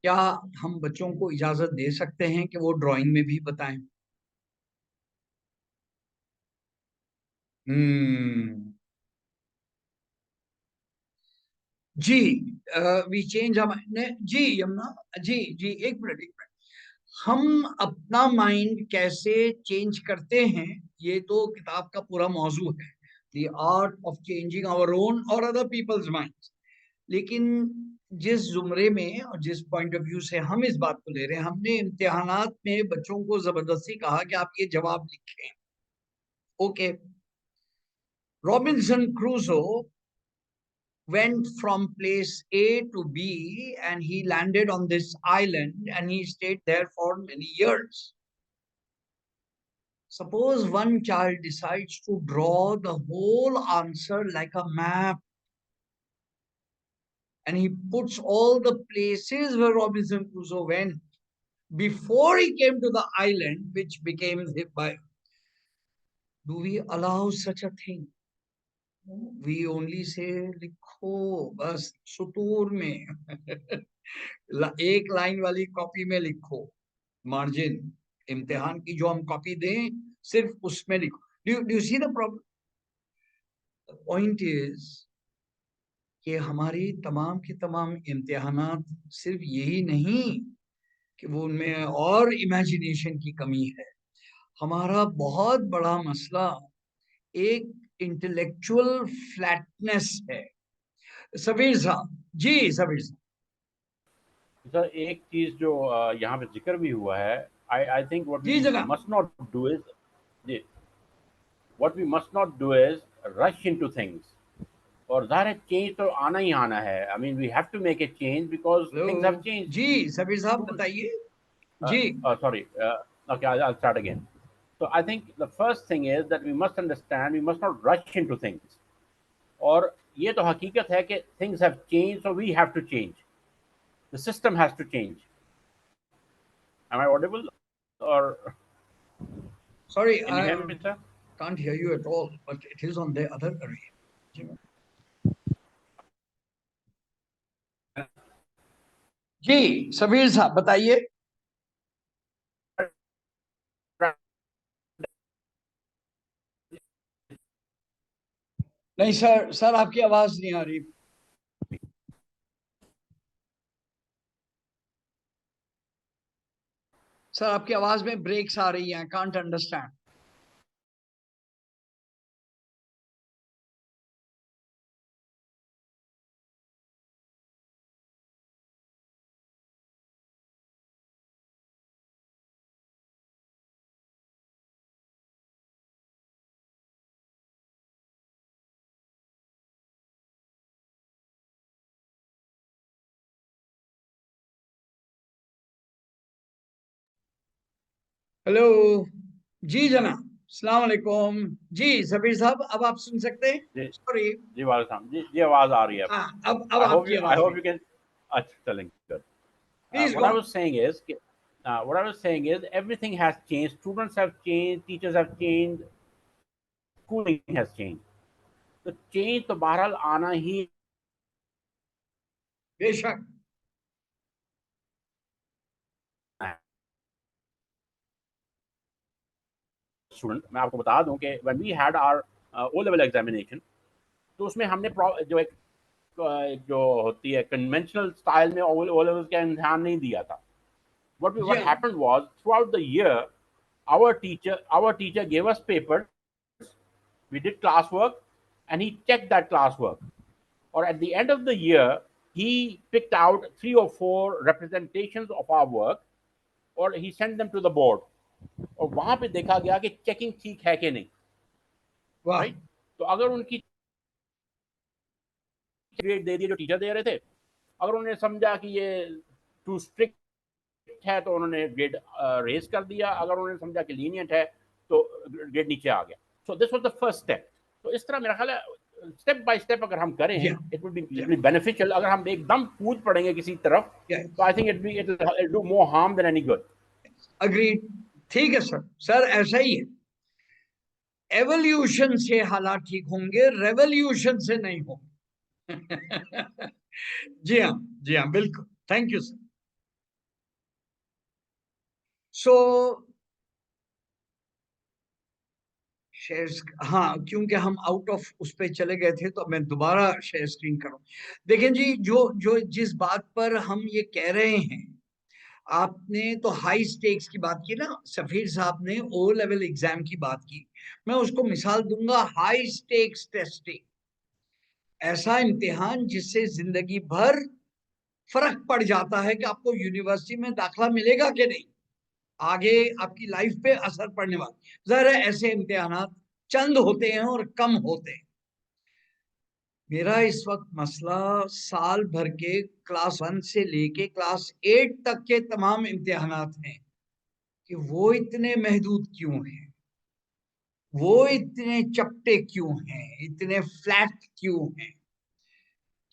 क्या हम बच्चों को इजाजत दे सकते हैं कि वो ड्राइंग में भी बताएं? जी, वी चेंज जी यमुना जी जी, एक मिनट, हम अपना माइंड कैसे चेंज करते हैं, ये तो किताब का पूरा मौजू है, the art of changing our own और अदर पीपल्स माइंड्स. लेकिन जिस जुमरे में और जिस पॉइंट ऑफ व्यू से हम इस बात को ले रहे हैं, हमने इम्तिहानात में बच्चों को जबरदस्ती कहा कि आप ये जवाब लिखें. Okay. Robinson Crusoe went from place A to B and he landed on this island and he stayed there for many years. Suppose one child decides to draw the whole answer like a map and he puts all the places where Robinson Crusoe went before he came to the island, which became his by. Do we allow such a thing? We only say लिखो बस सुतूर में एक लाइन वाली कॉपी में लिखो, मार्जिन इम्तिहान की जो हम कॉपी दें सिर्फ उसमें लिखो. Do you see the problem? The point is कि हमारी तमाम की तमाम इम्तिहानात सिर्फ यही नहीं कि वो उनमें और इमेजिनेशन की कमी है. हमारा बहुत बड़ा मसला एक इंटेलेक्चुअल फ्लैटनेस है. सबीर साहब जी, सबीर साहब. सर एक चीज जो यहाँ पे जिक्र भी हुआ है, I think what we must not do is, जी, what we must not do is rush into things. और ज़ाहिर है चेंज तो आना ही आना है. I mean we have to make a change because things have changed. जी सबीर साहब बताइए. जी sorry, okay, I'll start again. So I think the first thing is that we must understand we must not rush into things. और ये तो हकीकत है कि things have changed, so we have to change. The system has to change. Am I audible or? Sorry, can you hear me, sir? Can't hear you at all, but it is on the other area. जी सबीर साहब बताइए. नहीं सर, सर आपकी आवाज नहीं आ रही. सर आपकी आवाज में ब्रेक्स आ रही हैं. Can't understand. हेलो जी जनाब, अस्सलाम वालेकुम. जी सबीर साहब, अब आप सुन सकते हैं? सॉरी जी वालेकुम. जी आवाज आ रही है. हाँ, अब आपकी आवाज. I hope you can. अच्छा चलेंगे. Good. What I was saying is everything has changed. Students have changed, teachers have changed, schooling has changed. तो चेंज तो बहरहाल आना ही. बेशक. स्टूडेंट मैं आपको बता दूं कि when we had our O level examination, तो उसमें हमने जो एक जो होती है कन्वेंशनल स्टाइल में ओ लेवल्स का इम्तिहान नहीं दिया था. What happened was throughout the year our teacher gave us papers, we did classwork, and he checked that classwork. Or at the end of the year, he picked out 3 or 4 representations of our work, or he sent them to the board. और वहां पे देखा गया कि चेकिंग ठीक है कि नहीं, राइट? तो अगर उनकी ग्रेड दे दिए जो टीचर दे रहे थे, अगर उन्होंने समझा कि ये टू स्ट्रिक्ट है तो उन्होंने ग्रेड रेज कर दिया, अगर उन्होंने समझा कि लीनियंट है तो ग्रेड नीचे आ गया. So this was the first step. तो इस तरह मेरा ख्याल है स्टेप बाय स्टेप अगर हम करें, इट विल बी बेनिफिशियल. अगर हम एकदम कूद पड़ेंगे किसी तरफ, तो I think it will do more harm then any good. Agreed. ठीक है सर. सर ऐसा ही है, एवोल्यूशन से हालात ठीक होंगे, रेवोल्यूशन से नहीं होंगे. जी हाँ, जी हाँ, बिल्कुल. Thank you sir. So share, हाँ, क्योंकि हम आउट ऑफ उस पे चले गए थे तो मैं दोबारा शेयर स्क्रीन करूं. देखें जी, जो जो जिस बात पर हम ये कह रहे हैं, आपने तो हाई स्टेक्स की बात की ना, सफीर साहब ने ओ लेवल एग्जाम की बात की. मैं उसको मिसाल दूंगा हाई स्टेक्स टेस्टिंग. ऐसा इम्तिहान जिससे जिंदगी भर फर्क पड़ जाता है कि आपको यूनिवर्सिटी में दाखला मिलेगा कि नहीं, आगे आपकी लाइफ पे असर पड़ने वाला. जरा ऐसे इम्तिहानात चंद होते हैं और कम होते हैं. मेरा इस वक्त मसला साल भर के क्लास 1 से लेके क्लास 8 तक के तमाम इम्तिहानात हैं कि वो इतने महदूद क्यों हैं, वो इतने चपटे क्यों हैं, इतने फ्लैट क्यों हैं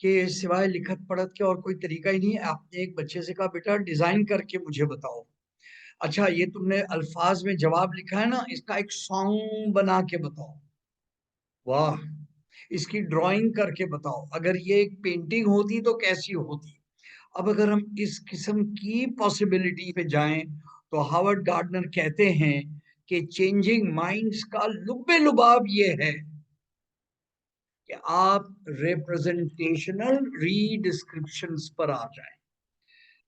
कि सिवाय लिखत पढ़त के और कोई तरीका ही नहीं है. आपने एक बच्चे से कहा, बेटा डिजाइन करके मुझे बताओ. अच्छा, ये तुमने अल्फाज में जवाब लिखा है ना, इसका एक सॉन्ग बना के बताओ. वाह. इसकी ड्राइंग करके बताओ. अगर ये एक पेंटिंग होती तो कैसी होती. अब अगर हम इस किस्म की पॉसिबिलिटी पे जाएं तो हावर्ड गार्डनर कहते हैं कि चेंजिंग माइंड्स का लुब्बे लुबाब ये है कि आप रिप्रेजेंटेशनल रीडिस्क्रिप्शंस पर आ जाएं.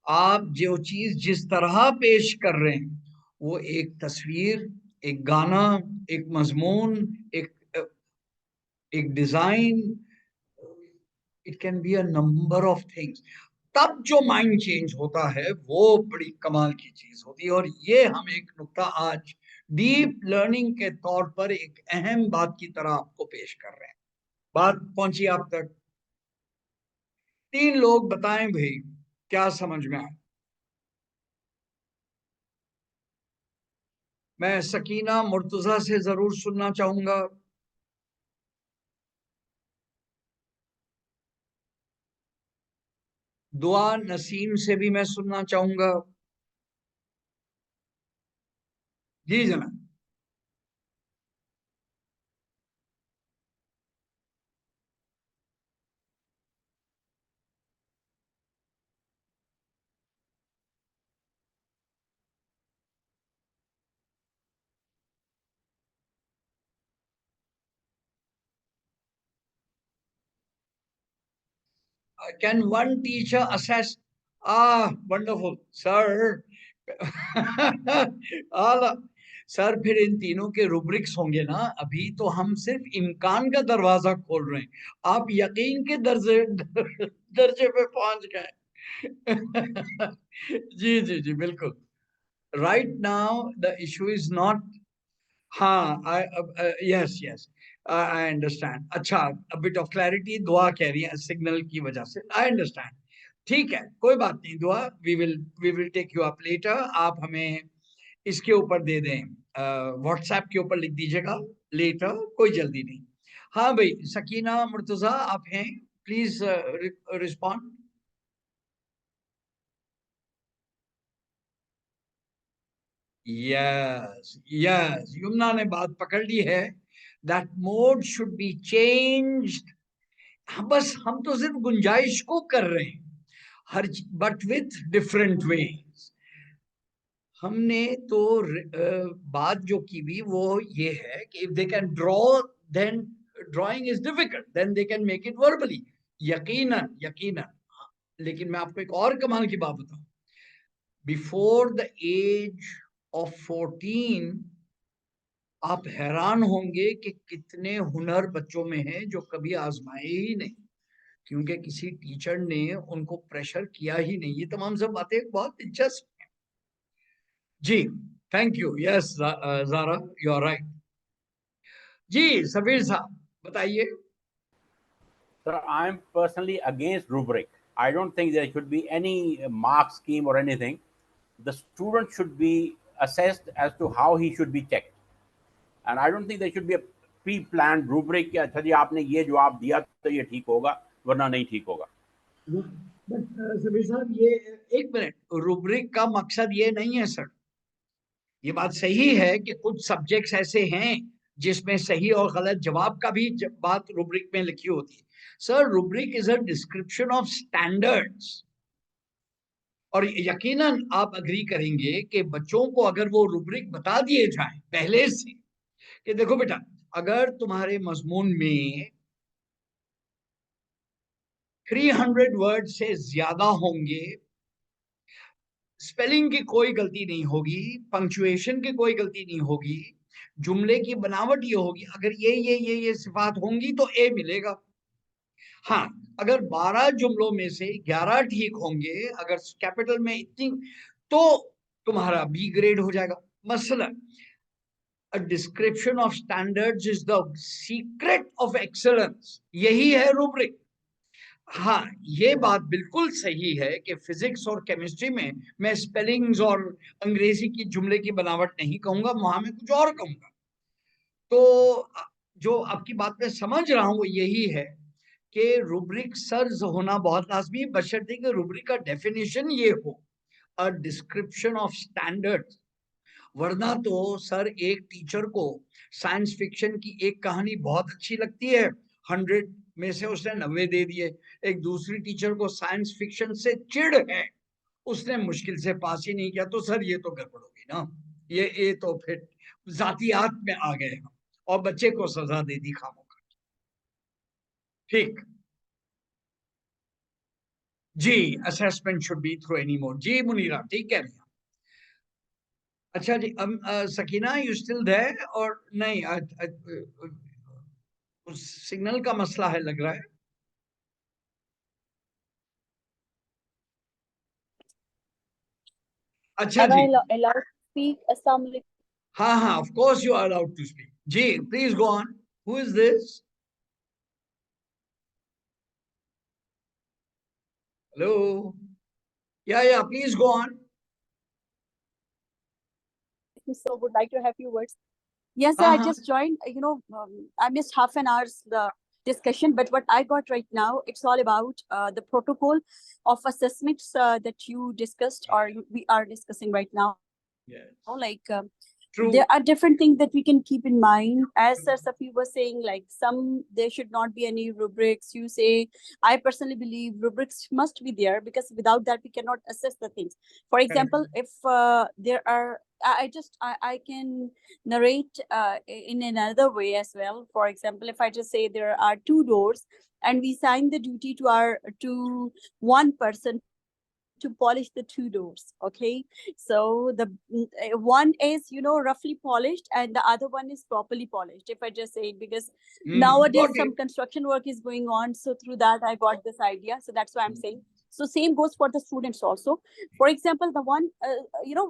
आप जो चीज जिस तरह पेश कर रहे हैं, वो एक तस्वीर, एक गाना, एक मजमून, एक एक design, it can be a number of things. तब जो माइंड चेंज होता है वो बड़ी कमाल की चीज होती है. और ये हम एक नुक्ता आज डीप लर्निंग के तौर पर एक अहम बात की तरह आपको पेश कर रहे हैं. बात पहुंची आप तक? 3 लोग बताएं भाई, क्या समझ में आया? मैं सकीना मुर्तजा से जरूर सुनना चाहूंगा. दुआ नसीम से भी मैं सुनना चाहूंगा. जी जनाब. Can one teacher assess? Ah, wonderful, sir. आला. सर, फिर इन तीनों के रुब्रिक्स होंगे ना. अभी तो हम सिर्फ इम्कान का दरवाजा खोल रहे हैं, आप यकीन के दर्जे दर्जे पे पहुंच गए. जी जी जी, बिल्कुल. Right now the issue is not. हाँ, यस यस, आई अंडरस्टैंड. अच्छा, अ बिट ऑफ क्लैरिटी दुआ कह रही है सिग्नल की वजह से. I understand. ठीक है, कोई बात नहीं. Dua, we will take you up later. आप हमें इसके ऊपर दे दें, व्हाट्सएप के ऊपर लिख दीजिएगा लेटर, कोई जल्दी नहीं. हाँ भाई, सकीना मुर्तजा आप हैं, please respond. Yes yes, Yamuna ने बात पकड़ ली है. That mode should be changed. बस हम तो सिर्फ गुंजाइश को कर रहे हैं, her but with different ways. हमने तो बात जो की भी वो ये है कि if they can draw, then drawing is difficult, then they can make it verbally. यकीनन यकीनन. लेकिन मैं आपको एक और कमाल की बात बताऊं. बिफोर द एज of 14, आप हैरान होंगे कि कितने हुनर बच्चों में हैं जो कभी आजमाए ही नहीं, क्योंकि किसी टीचर ने उनको प्रेशर किया ही नहीं। ये तमाम सब बातें बहुत दिलचस्प हैं। जी, thank you. Yes Zara, you are right. जी सबीर साहब बताइए। Sir, I'm personally against rubric. I don't think there should be any mark scheme or anything. The student should be assessed as to how he should be checked. And I don't think there should be a pre-planned rubric कि अच्छा जी आपने ये जवाब दिया तो ये ठीक होगा वरना नहीं ठीक होगा। सबीर साहब ये एक मिनट, रूब्रिक का मकसद ये नहीं है सर। ये बात सही है कि कुछ सब्जेक्ट्स ऐसे हैं जिसमें सही और गलत जवाब का भी बात रूब्रिक में लिखी होती है। Sir rubric is a description of standards, और यकीनन आप अग्री करेंगे कि बच्चों को अगर वो रूब्रिक बता दिए जाए पहले से कि देखो बेटा, अगर तुम्हारे मजमून में 300 वर्ड से ज्यादा होंगे, स्पेलिंग की कोई गलती नहीं होगी, पंक्चुएशन की कोई गलती नहीं होगी, जुमले की बनावट ये होगी, अगर ये सिफात होंगी तो ए मिलेगा। हाँ, अगर 12 जुमलों में से 11 ठीक होंगे, अगर कैपिटल में इतनी, तो तुम्हारा बी ग्रेड हो जाएगा। मसलन a description of standards is the secret of excellence, यही है रूब्रिक। हाँ, ये बात बिल्कुल सही है कि फिजिक्स और केमिस्ट्री में मैं स्पेलिंग्स और अंग्रेजी की जुमले की बनावट नहीं कहूंगा, वहां मैं कुछ और कहूंगा। तो जो आपकी बात में समझ रहा हूं वो यही है कि रूब्रिक सर्ज होना बहुत लाजमी है, बशर्ते कि रूब्रिक का डेफिनेशन ये हो, अ डिस्क्रिप्शन ऑफ स्टैंडर्ड। वरना तो सर एक टीचर को साइंस फिक्शन की एक कहानी बहुत अच्छी लगती है, 100 में से उसने 90 दे दिए। एक दूसरी टीचर को साइंस फिक्शन से चिढ़ है, उसने मुश्किल से पास ही नहीं किया, तो सर ये तो गड़बड़ होगी ना। ये तो फिर जातियात में आ गए हम और बच्चे को सजा दे दी खामोखा। ठीक जी, assessment should be through any mode. जी मुनीरा ठीक कह रही हैं। अच्छा जी, सकीना यू स्टिल देयर और नहीं? उस सिग्नल का मसला है लग रहा है। अच्छा Am ji, I allowed to speak? Assalamualaikum. हाँ हाँ, of course you are allowed to speak. जी please go on. Who is this? Hello, yeah please go on. So would like to have few words. Yes, sir, हाँ I हाँ, just joined. I missed half an hour's the discussion, but what I got right now, it's all about the protocol of assessments that you discussed or we are discussing right now. yes, Like true, there are different things that we can keep in mind. As Sir Safi was saying, like some there should not be any rubrics. You say, I personally believe rubrics must be there because without that we cannot assess the things. For example, if there are, I can narrate in another way as well. For example, if I just say there are two doors and we assign the duty to one person to polish the two doors. Okay, so the one is roughly polished and the other one is properly polished, if I just say it, because nowadays got some it, construction work is going on, so through that I got this idea, so that's why I'm saying. So same goes for the students also. For example, the one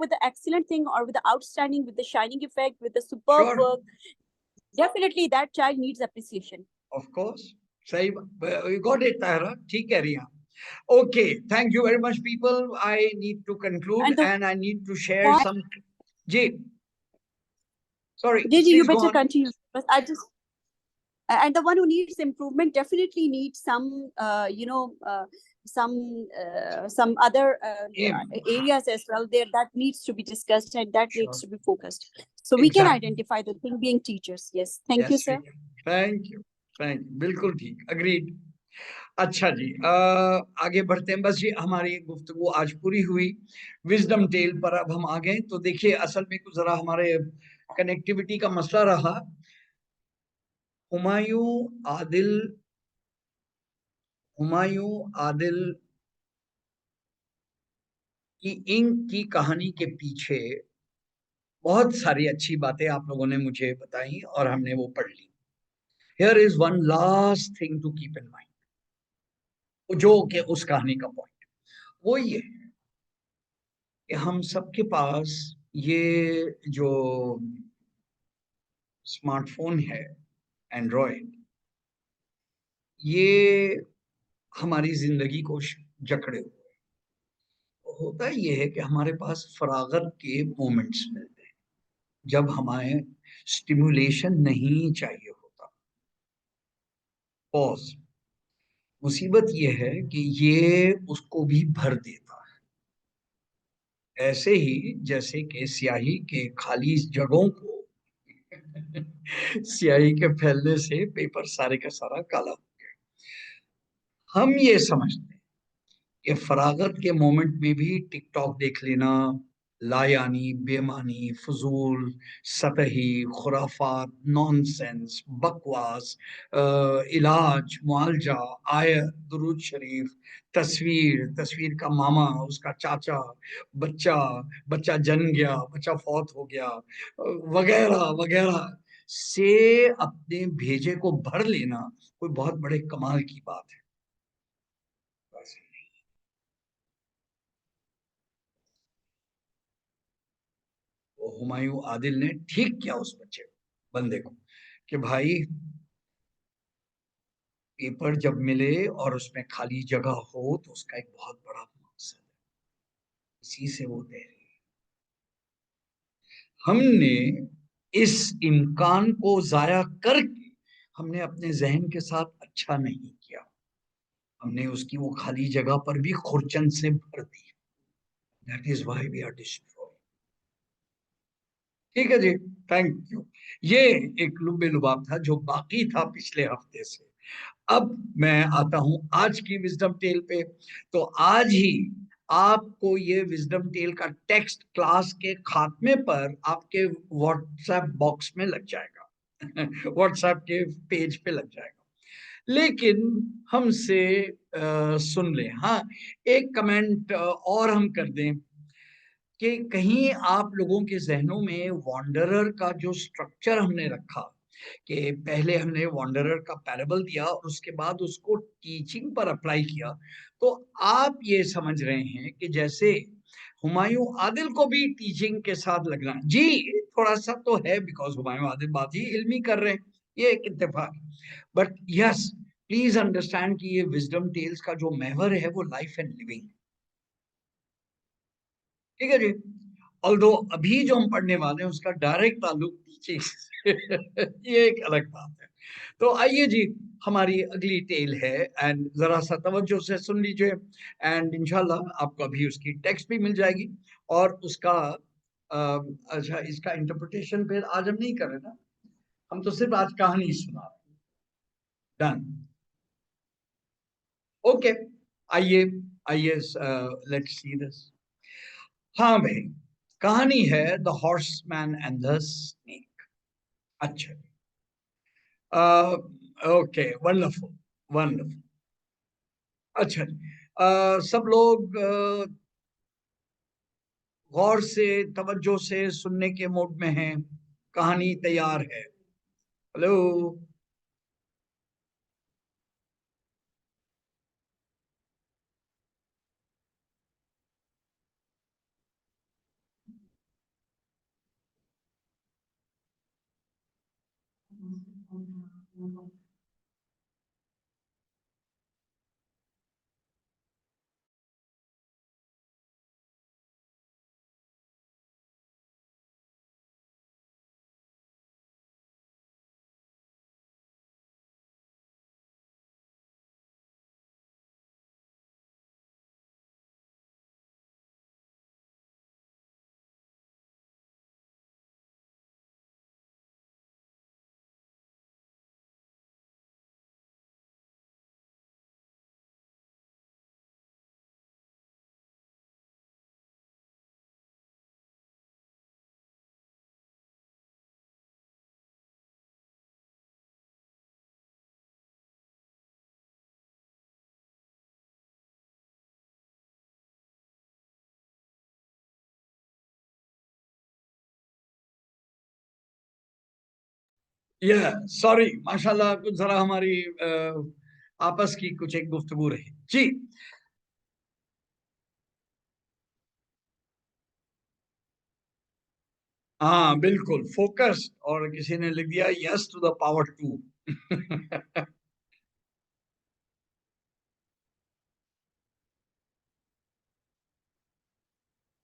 with the excellent thing or with the outstanding, with the shining effect, with the superb sure, work, definitely that child needs appreciation. Of course. सही, गॉट इट ताहरा, ठीक कह रही हैं आप। Okay, thank you very much, people. I need to conclude And the and I need to share one, some. Jay, sorry, Gigi, you please go better on. continue, but I just and the one who needs improvement definitely needs some some other Aim. areas as well there that needs to be discussed and that needs Sure. to be focused, so we can Exactly. identify the thing being teachers. Yes, thank you, Yes, we sir. can. Thank you. Thank you. बिल्कुल ठीक, agreed. अच्छा जी, आगे बढ़ते हैं। बस ये हमारी गुफ्तगू आज पूरी हुई विजडम टेल पर। अब हम आ गए तो देखिए, असल में कुछ जरा हमारे कनेक्टिविटी का मसला रहा। हुमायूं आदिल, हुमायूं आदिल की इंक की कहानी के पीछे बहुत सारी अच्छी बातें आप लोगों ने मुझे बताई और हमने वो पढ़ ली। Here is one last thing to keep in mind, जो कि उस कहानी का पॉइंट वो ये है कि हम सबके पास ये जो स्मार्टफोन है एंड्रॉयड, ये हमारी जिंदगी को जकड़े हुए। होता ये है कि हमारे पास फरागत के मोमेंट्स मिलते हैं जब हमें स्टिमुलेशन नहीं चाहिए होता, पॉज। मुसीबत ये है कि ये उसको भी भर देता है, ऐसे ही जैसे कि स्याही के खाली जगहों को स्याही के फैलने से पेपर सारे का सारा काला हो गया। हम ये समझते हैं कि फरागत के मोमेंट में भी टिकटॉक देख लेना लायानी, बेमानी, फजूल, सतही, खुराफात, नॉनसेंस, बकवास, इलाज, मुआलजा, आयत, दुरूद शरीफ, तस्वीर, तस्वीर का मामा, उसका चाचा, बच्चा, बच्चा जन्म गया, बच्चा फौत हो गया, वगैरह वगैरह से अपने भेजे को भर लेना कोई बहुत बड़े कमाल की बात है। वो हुमायूं आदिल ने ठीक किया उस बच्चे को, बंदे को, कि भाई पेपर जब मिले और उसमें खाली जगह हो तो उसका एक बहुत बड़ा मकसद है, इसी से वो दे रही है। हमने इस इम्कान को जाया करके हमने अपने जहन के साथ अच्छा नहीं किया, हमने उसकी वो खाली जगह पर भी खुरचन से भर दी। That is why we are destroyed. ठीक है जी, थैंक यू। ये एक लुबे लुबाब था जो बाकी था पिछले हफ्ते से। अब मैं आता हूं आज की विजडम टेल पे। तो आज ही आपको ये विजडम टेल का टेक्स्ट क्लास के खात्मे पर आपके व्हाट्सएप बॉक्स में लग जाएगा व्हाट्सएप के पेज पे लग जाएगा। लेकिन हमसे सुन लें, हाँ, एक कमेंट और हम कर दें कि कहीं आप लोगों के जहनों में वॉन्डरर का जो स्ट्रक्चर हमने रखा, कि पहले हमने वॉन्डरर का पैराबल दिया और उसके बाद उसको टीचिंग पर अप्लाई किया, तो आप ये समझ रहे हैं कि जैसे हुमायूं आदिल को भी टीचिंग के साथ लगना जी थोड़ा सा तो है, बिकॉज हुमायूं आदिल बात ही इल्मी कर रहे हैं, ये एक इत्तेफाक। बट यस, प्लीज अंडरस्टैंड कि ये विजडम टेल्स का जो महवर है वो लाइफ एंड लिविंग, ठीक है जी। ऑल्दो अभी जो हम पढ़ने वाले हैं उसका डायरेक्ट ताल्लुक टीचिंग से ये एक अलग बात है। तो आइए जी, हमारी अगली टेल है, एंड जरा सा तवज्जो से सुन लीजिए, एंड इंशाल्लाह आपको अभी उसकी टेक्स्ट भी मिल जाएगी और उसका अच्छा, इसका इंटरप्रिटेशन फिर आज हम नहीं कर रहे ना, हम तो सिर्फ आज कहानी सुना रहे। डन, ओके, आइए आइए, लेट्स सी दिस। हाँ भाई, कहानी है the horseman and the snake. अच्छा, ओके, वंडरफुल वंडरफुल। अच्छा, सब लोग गौर से तवज्जो से सुनने के मूड में हैं, कहानी तैयार है? हेलो। ये सॉरी, माशाल्लाह कुछ जरा हमारी आपस की कुछ एक गुफ्तगू रही जी। हाँ बिल्कुल फोकस, और किसी ने लिख दिया यस टू द पावर 2।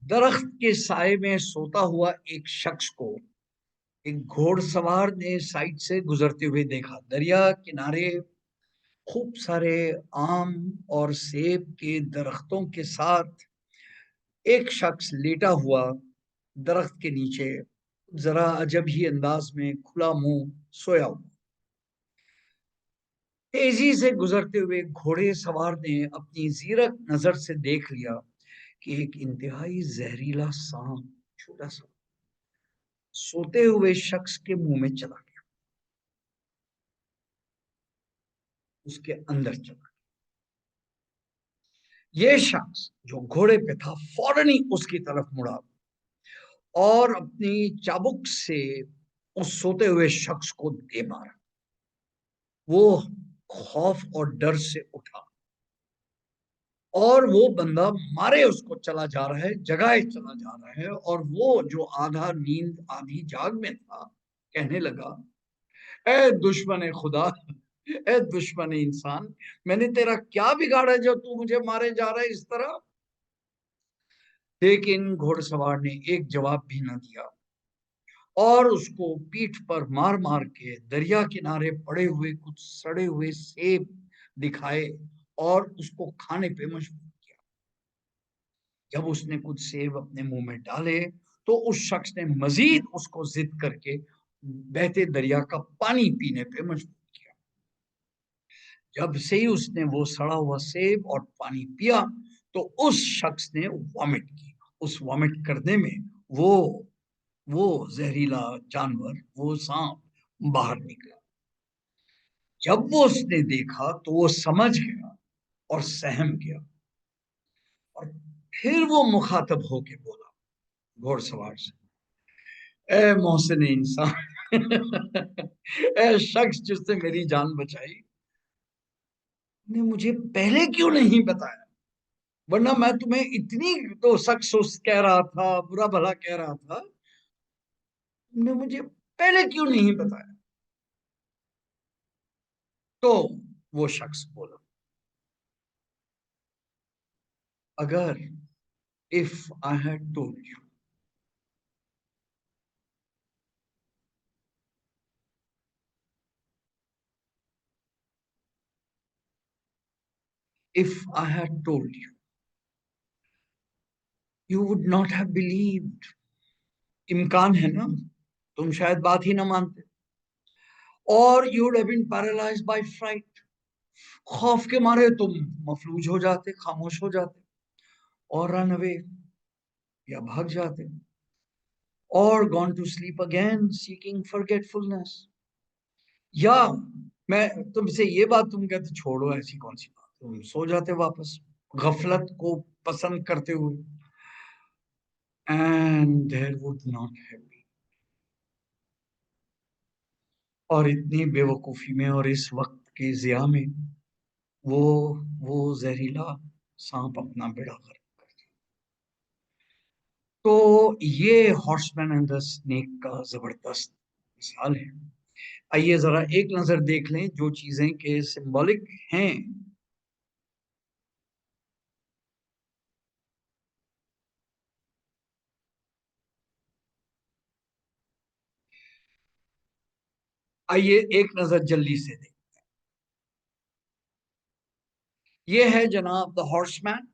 दरख्त के साए में सोता हुआ एक शख्स को एक घोड़सवार ने साइड से गुजरते हुए देखा। दरिया किनारे खूब सारे आम और सेब के दरख्तों के साथ एक शख्स लेटा हुआ दरख्त के नीचे जरा अजब ही अंदाज में खुला मुंह सोया हुआ। तेजी से गुजरते हुए घोड़े सवार ने अपनी जीरक नजर से देख लिया कि एक इंतहाई जहरीला सांप छोटा सा सोते हुए शख्स के मुंह में चला गया, उसके अंदर चला गया। ये शख्स जो घोड़े पे था फौरन ही उसकी तरफ मुड़ा और अपनी चाबुक से उस सोते हुए शख्स को दे मारा। वो खौफ और डर से उठा और वो बंदा मारे उसको चला जा रहा है, जगाए चला जा रहा है, और वो जो आधा नींद आधी जाग में था कहने लगा, ए दुश्मन खुदा, ए दुश्मन इंसान, मैंने तेरा क्या बिगाड़ा जो तू मुझे मारे जा रहा है इस तरह। लेकिन घोड़सवार ने एक जवाब भी न दिया और उसको पीठ पर मार मार के दरिया किनारे पड़े हुए कुछ सड़े हुए सेब दिखाए और उसको खाने पे मजबूर किया। जब उसने कुछ सेब अपने मुंह में डाले तो उस शख्स ने मजीद उसको जिद करके बहते दरिया का पानी पीने पे मजबूर किया। जब से ही उसने वो सड़ा हुआ सेब और पानी पिया तो उस शख्स ने वॉमिट की। उस वॉमिट करने में वो वो जहरीला जानवर, वो सांप बाहर निकला। जब वो उसने देखा तो वो समझ गया और सहम गया, और फिर वो मुखातब होके बोला घोड़सवार से, ए मोहसिन इंसान, ए शख्स जिसने मेरी जान बचाई, ने मुझे पहले क्यों नहीं बताया, वरना मैं तुम्हें इतनी तो सख्त कह रहा था, बुरा भला कह रहा था, तुमने मुझे पहले क्यों नहीं बताया। तो वो शख्स बोला, अगर if I had told you, if I had told you, you would not have believed. इम्कान है ना, तुम शायद बात ही ना मानते, और you would have been paralyzed by fright. खौफ के मारे तुम मफलूज हो जाते, खामोश हो जाते, और रन अवे, या भाग जाते, और gone to sleep again seeking forgetfulness. या मैं तुमसे ये बात तुम कहते छोड़ो, ऐसी कौन सी बात, तुम सो जाते वापस गफलत को पसंद करते हुए, and there would not have been. और इतनी बेवकूफी में और इस वक्त के जिया में वो वो जहरीला सांप अपना बेड़ा गर्क कर दिया। तो ये हॉर्समैन एंड द स्नेक का जबरदस्त मिसाल है। आइए जरा एक नजर देख लें जो चीजें के सिंबॉलिक हैं। आइए एक नजर जल्दी से देखें। ये है जनाब the horseman,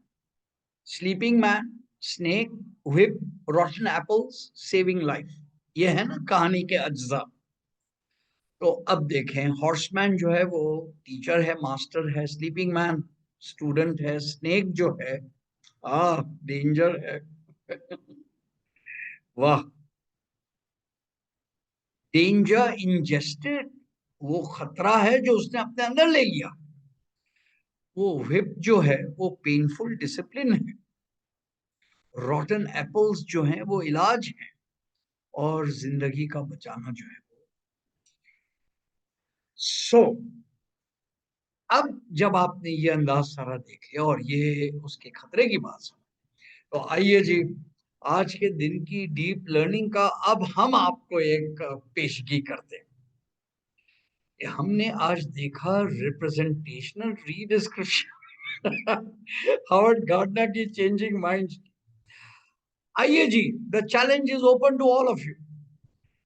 sleeping man, snake, whip, rotten apples, saving life। ये है ना कहानी के अज्जा। तो अब देखें, हॉर्समैन जो है वो टीचर है, मास्टर है, स्लीपिंग मैन स्टूडेंट है, स्नेक जो है डेंजर है। वाह, डेंजर इंजेस्टेड, वो खतरा है जो उसने अपने अंदर ले लिया। वो whip जो है वो पेनफुल डिसिप्लिन है। रॉटन एप्पल्स जो हैं वो इलाज है, और जिंदगी का बचाना जो है सो अब जब आपने ये अंदाज सारा देख लिया और ये उसके खतरे की बात सुन, तो आइए जी, आज के दिन की डीप लर्निंग का अब हम आपको एक पेशगी करते हैं। हमने आज देखा रिप्रेजेंटेशनल रीडिस्क्रिप्शन, हावर्ड गार्डनर की चेंजिंग माइंड्स। आइए जी, the challenge is open to all of you.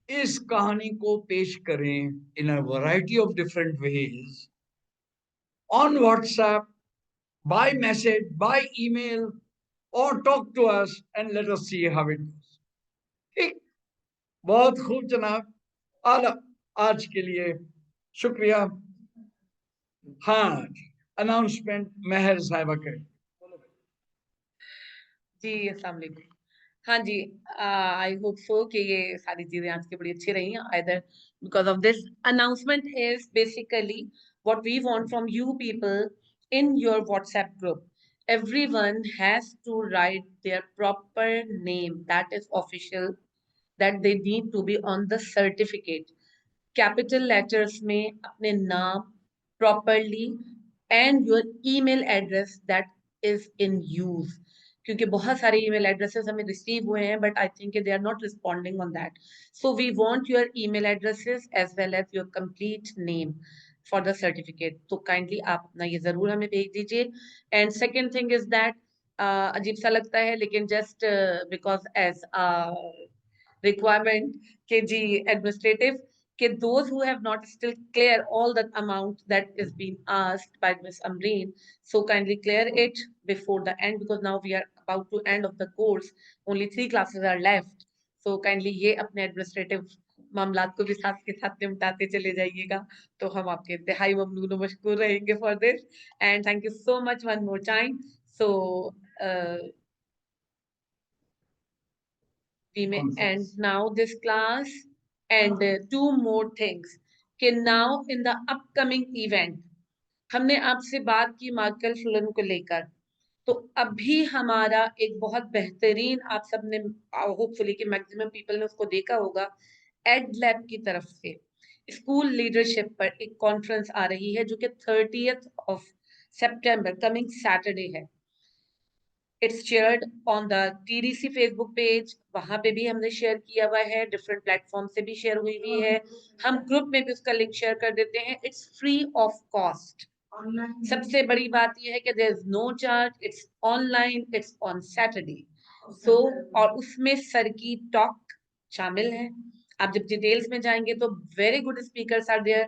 इस कहानी को पेश करें in a variety of different ways, on WhatsApp, by message, by email, or talk to us and let us see how it goes. ठीक, बहुत खूब जनाब, आला, आज के लिए शुक्रिया। हाँ जी, अनाउंसमेंट मेहर साहिबा करें। जी अस्सलाम वालेकुम। हाँ जी, आई होप सो कि ये सारी चीजें आज की बड़ी अच्छी रही हैं। Either because of this announcement is basically what we want from you people in your WhatsApp group. Everyone has to write their proper name that is official, that they need to be on the certificate. Capital letters में अपने नाम properly and your email address that is in use. क्योंकि बहुत सारे email addresses हमें receive हुए हैं, but I think they are not responding on that. So we want your email addresses as well as your complete name for the certificate. तो kindly आप अपना ये जरूर हमें भेज दीजिए. And second thing is that अजीब सा लगता है, लेकिन just because as requirement के जी administrative कि those who have not still clear all the amount that is being asked by Miss Amreen, so kindly clear it before the end, because now we are about to end of the course. Only 3 classes are left. So kindly ये अपने administrative मामलात को भी साथ के साथ निपटाते चले जाइएगा, तो हम आपके इंतहाई ममनून और मशकूर रहेंगे for this. And thank you so much one more time. So we may end now this class. And two more things कि now in the upcoming event हमने आपसे बात की मार्कल फुलन को लेकर, तो अभी हमारा एक बहुत बेहतरीन, आप सबने होपफुली कि मैक्सिमम पीपल ने उसको देखा होगा, एड लैब की तरफ से स्कूल लीडरशिप पर एक कॉन्फ्रेंस आ रही है जो कि 30th of September coming Saturday है. It's shared on the TDC Facebook page, वहां पे भी हमने शेयर किया हुआ है, डिफरेंट प्लेटफॉर्म से भी शेयर हुई हुई है, हम ग्रुप में भी उसका लिंक शेयर कर देते हैं. It's free of cost. सबसे बड़ी बात यह है कि there is no charge, it's online, it's on Saturday. So और उसमें सर की टॉक शामिल है. आप जब डिटेल्स में जाएंगे तो very good speakers are there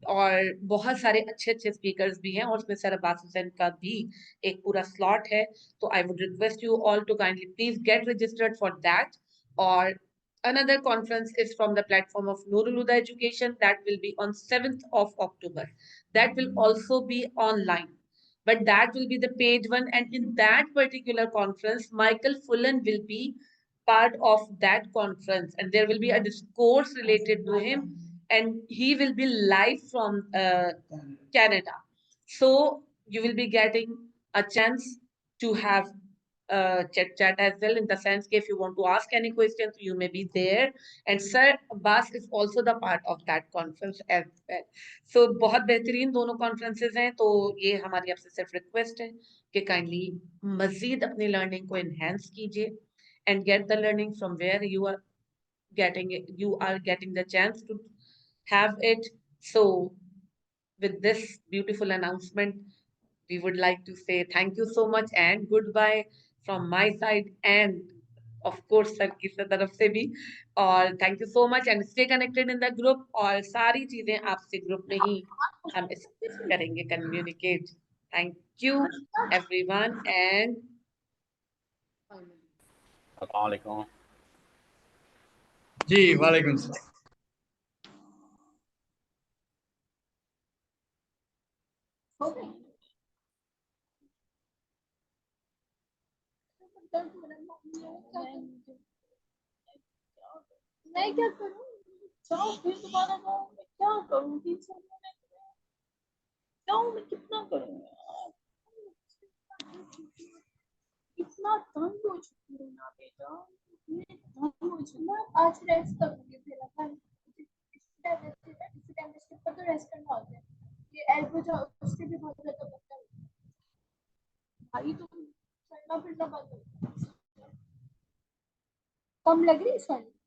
और बहुत सारे अच्छे अच्छे स्पीकर्स भी हैं, और उसमें सर अब्बास हुसैन का भी एक पूरा स्लॉट है. तो I would request you all to kindly please get registered for that. और another conference is from the platform of Nurul Huda Education that will be on 7th of October. That will also be online, but that will be the paid one. And in that particular conference, Michael Fullan will be part of that conference, and there will be a discourse related to him, and he will be live from Canada. So you will be getting a chance to have chat as well, in the sense that if you want to ask any questions, you may be there. And Sir Abbas is also the part of that conference as well. So बहुत बेहतरीन दोनों conferences हैं. तो ये हमारी आपसे सिर्फ request है कि kindly मजीद अपनी learning को enhance कीजिए and get the learning from where you are getting it, you are getting the chance to have it. So with this beautiful announcement, we would like to say thank you so much and goodbye from my side, and of course sir की तरफ से भी. और thank you so much and stay connected in the group. और सारी चीजें आपसे ग्रुप में ही हम करेंगे communicate. Thank you everyone and अस्सलाम वालेकुम. जी वालेकुम सलाम. मैं क्या करूं? जाओ फिर दोबारा जाओ. मैं क्या करूं? 300 मैंने जाऊं, मैं कितना करूं यार? इतना तंग हो चुकी हूँ ना बेटा, मैं तंग हो चुकी हूँ. आज रेस्ट करूंगी फिर अपन. इसी टाइम पर तो रेस्ट कम लग रही है इस वाली?